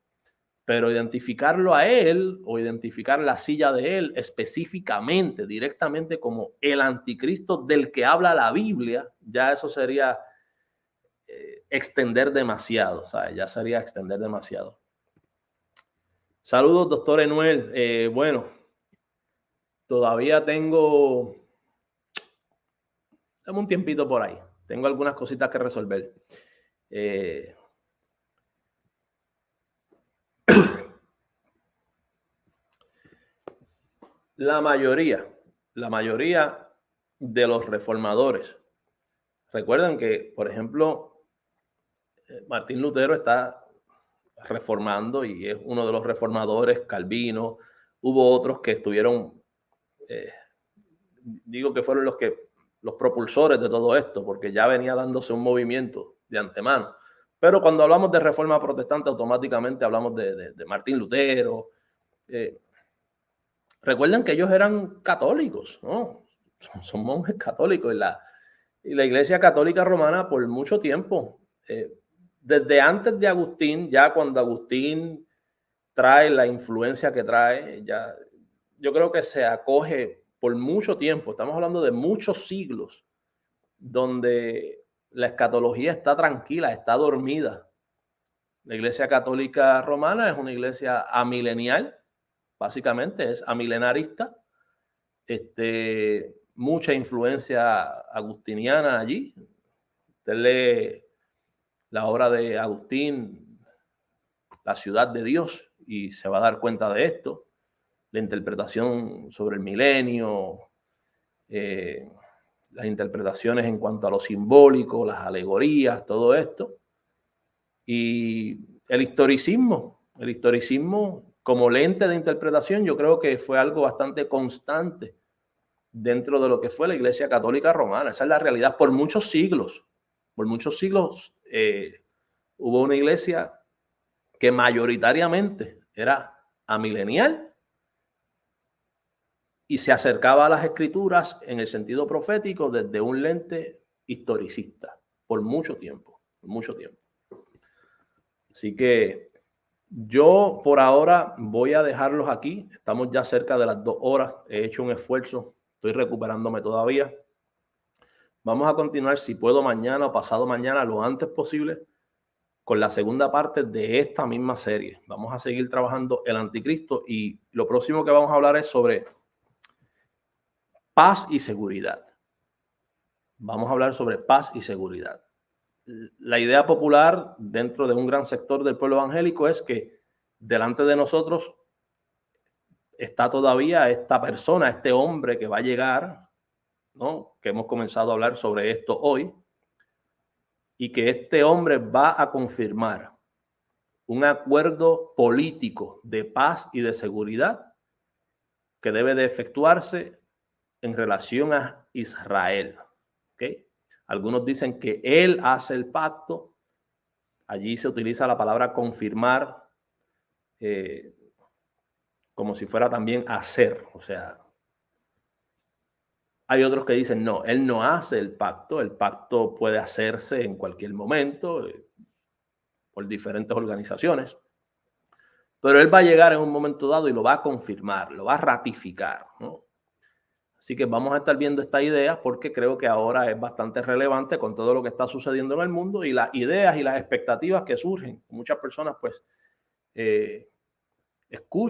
Pero identificarlo a él o identificar la silla de él específicamente, directamente como el anticristo del que habla la Biblia, ya eso sería extender demasiado, ¿sabes? Ya sería extender demasiado. Saludos, doctor Enuel. Bueno, todavía dame un tiempito por ahí. Tengo algunas cositas que resolver. La mayoría de los reformadores, recuerden que, por ejemplo, Martín Lutero está reformando y es uno de los reformadores, Calvino, hubo otros que estuvieron, eh, digo que fueron los propulsores de todo esto, porque ya venía dándose un movimiento de antemano. Pero cuando hablamos de reforma protestante, automáticamente hablamos de Martín Lutero. Recuerden que ellos eran católicos, ¿no? Son monjes católicos y la Iglesia Católica Romana por mucho tiempo, desde antes de Agustín, ya cuando Agustín trae la influencia que trae, ya yo creo que se acoge por mucho tiempo, estamos hablando de muchos siglos, donde la escatología está tranquila, está dormida. La Iglesia Católica Romana es una iglesia amilenial, básicamente es amilenarista, mucha influencia agustiniana allí. Usted lee la obra de Agustín, La ciudad de Dios, y se va a dar cuenta de esto. La interpretación sobre el milenio, las interpretaciones en cuanto a lo simbólico, las alegorías, todo esto. Y el historicismo como lente de interpretación, yo creo que fue algo bastante constante dentro de lo que fue la Iglesia Católica Romana. Esa es la realidad. Por muchos siglos hubo una iglesia que mayoritariamente era amilenial y se acercaba a las escrituras en el sentido profético desde un lente historicista por mucho tiempo. Así que yo por ahora voy a dejarlos aquí. Estamos ya cerca de las 2 horas. He hecho un esfuerzo. Estoy recuperándome todavía. Vamos a continuar, si puedo, mañana o pasado mañana, lo antes posible, con la segunda parte de esta misma serie. Vamos a seguir trabajando el anticristo y lo próximo que vamos a hablar es sobre paz y seguridad. Vamos a hablar sobre paz y seguridad. La idea popular dentro de un gran sector del pueblo evangélico es que delante de nosotros está todavía esta persona, este hombre que va a llegar, ¿no? Que hemos comenzado a hablar sobre esto hoy, y que este hombre va a confirmar un acuerdo político de paz y de seguridad que debe de efectuarse en relación a Israel. ¿Okay? Algunos dicen que él hace el pacto. Allí se utiliza la palabra confirmar como si fuera también hacer. O sea, hay otros que dicen, no, él no hace el pacto puede hacerse en cualquier momento. por diferentes organizaciones. Pero él va a llegar en un momento dado y lo va a confirmar, lo va a ratificar, ¿no? Así que vamos a estar viendo esta idea porque creo que ahora es bastante relevante con todo lo que está sucediendo en el mundo y las ideas y las expectativas que surgen. Muchas personas pues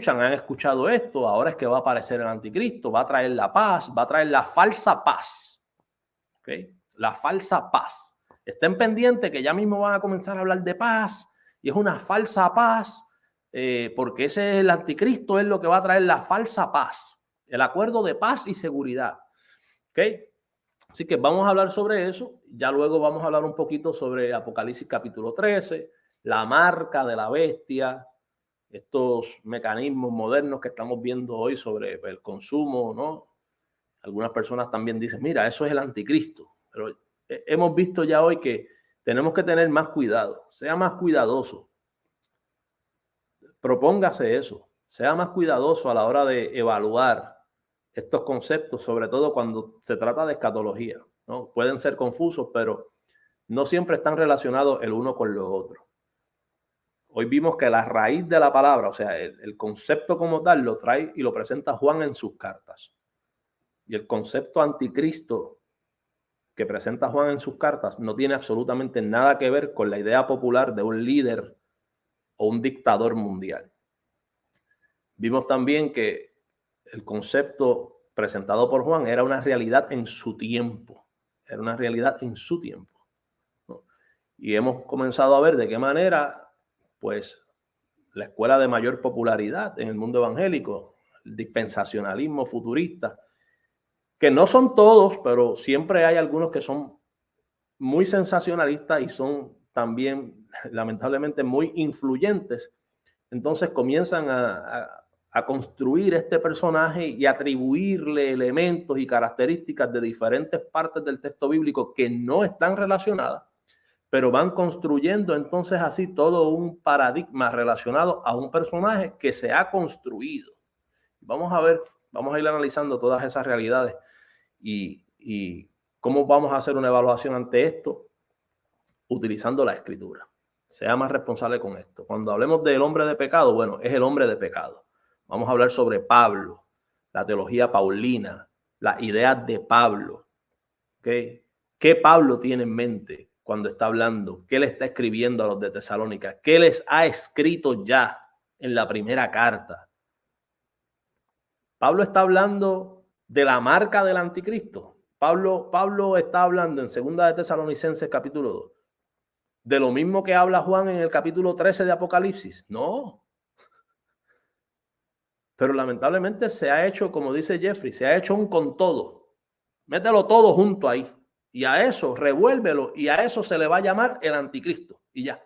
han escuchado esto, ahora es que va a aparecer el anticristo, va a traer la paz, va a traer la falsa paz. ¿Okay? La falsa paz. Estén pendientes que ya mismo van a comenzar a hablar de paz y es una falsa paz porque ese es el anticristo, es lo que va a traer la falsa paz, el acuerdo de paz y seguridad. ¿Okay? Así que vamos a hablar sobre eso. Ya luego vamos a hablar un poquito sobre Apocalipsis capítulo 13, la marca de la bestia, estos mecanismos modernos que estamos viendo hoy sobre el consumo, ¿no? Algunas personas también dicen, mira, eso es el anticristo. Pero hemos visto ya hoy que tenemos que tener más cuidado, sea más cuidadoso. Propóngase eso, sea más cuidadoso a la hora de evaluar estos conceptos, sobre todo cuando se trata de escatología, ¿no? Pueden ser confusos, pero no siempre están relacionados el uno con lo otro. Hoy vimos que la raíz de la palabra, o sea, el concepto como tal, lo trae y lo presenta Juan en sus cartas. Y el concepto anticristo que presenta Juan en sus cartas no tiene absolutamente nada que ver con la idea popular de un líder o un dictador mundial. Vimos también que el concepto presentado por Juan era una realidad en su tiempo. Era una realidad en su tiempo, ¿no? Y hemos comenzado a ver de qué manera pues la escuela de mayor popularidad en el mundo evangélico, el dispensacionalismo futurista, que no son todos, pero siempre hay algunos que son muy sensacionalistas y son también lamentablemente muy influyentes. Entonces comienzan a construir este personaje y atribuirle elementos y características de diferentes partes del texto bíblico que no están relacionadas, pero van construyendo entonces así todo un paradigma relacionado a un personaje que se ha construido. Vamos a ir analizando todas esas realidades y cómo vamos a hacer una evaluación ante esto utilizando la escritura. Sea más responsable con esto. Cuando hablemos del hombre de pecado, bueno, es el hombre de pecado. Vamos a hablar sobre Pablo, la teología paulina, las ideas de Pablo. ¿Okay? ¿Qué Pablo tiene en mente cuando está hablando? ¿Qué le está escribiendo a los de Tesalónica? ¿Qué les ha escrito ya en la primera carta? Pablo está hablando de la marca del anticristo. Pablo está hablando en 2 de Tesalonicenses capítulo 2 de lo mismo que habla Juan en el capítulo 13 de Apocalipsis. No. Pero lamentablemente se ha hecho, como dice Jeffrey, se ha hecho un con todo. Mételo todo junto ahí. Y a eso, revuélvelo. Y a eso se le va a llamar el anticristo. Y ya.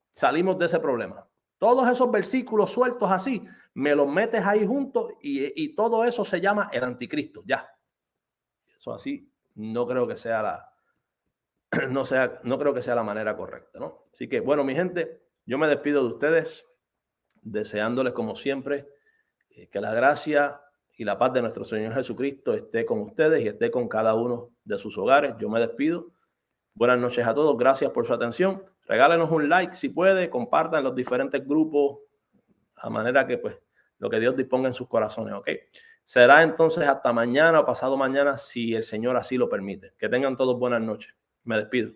Salimos de ese problema. Todos esos versículos sueltos así, me los metes ahí juntos y todo eso se llama el anticristo. Ya. Eso así no creo que sea no creo que sea la manera correcta, ¿no? Así que, bueno, mi gente, yo me despido de ustedes, deseándoles como siempre que la gracia y la paz de nuestro Señor Jesucristo esté con ustedes y esté con cada uno de sus hogares. Yo me despido. Buenas noches a todos. Gracias por su atención. Regálenos un like si puede, compartan los diferentes grupos a manera que pues lo que Dios disponga en sus corazones, ¿ok? Será entonces hasta mañana o pasado mañana si el Señor así lo permite. Que tengan todos buenas noches. Me despido.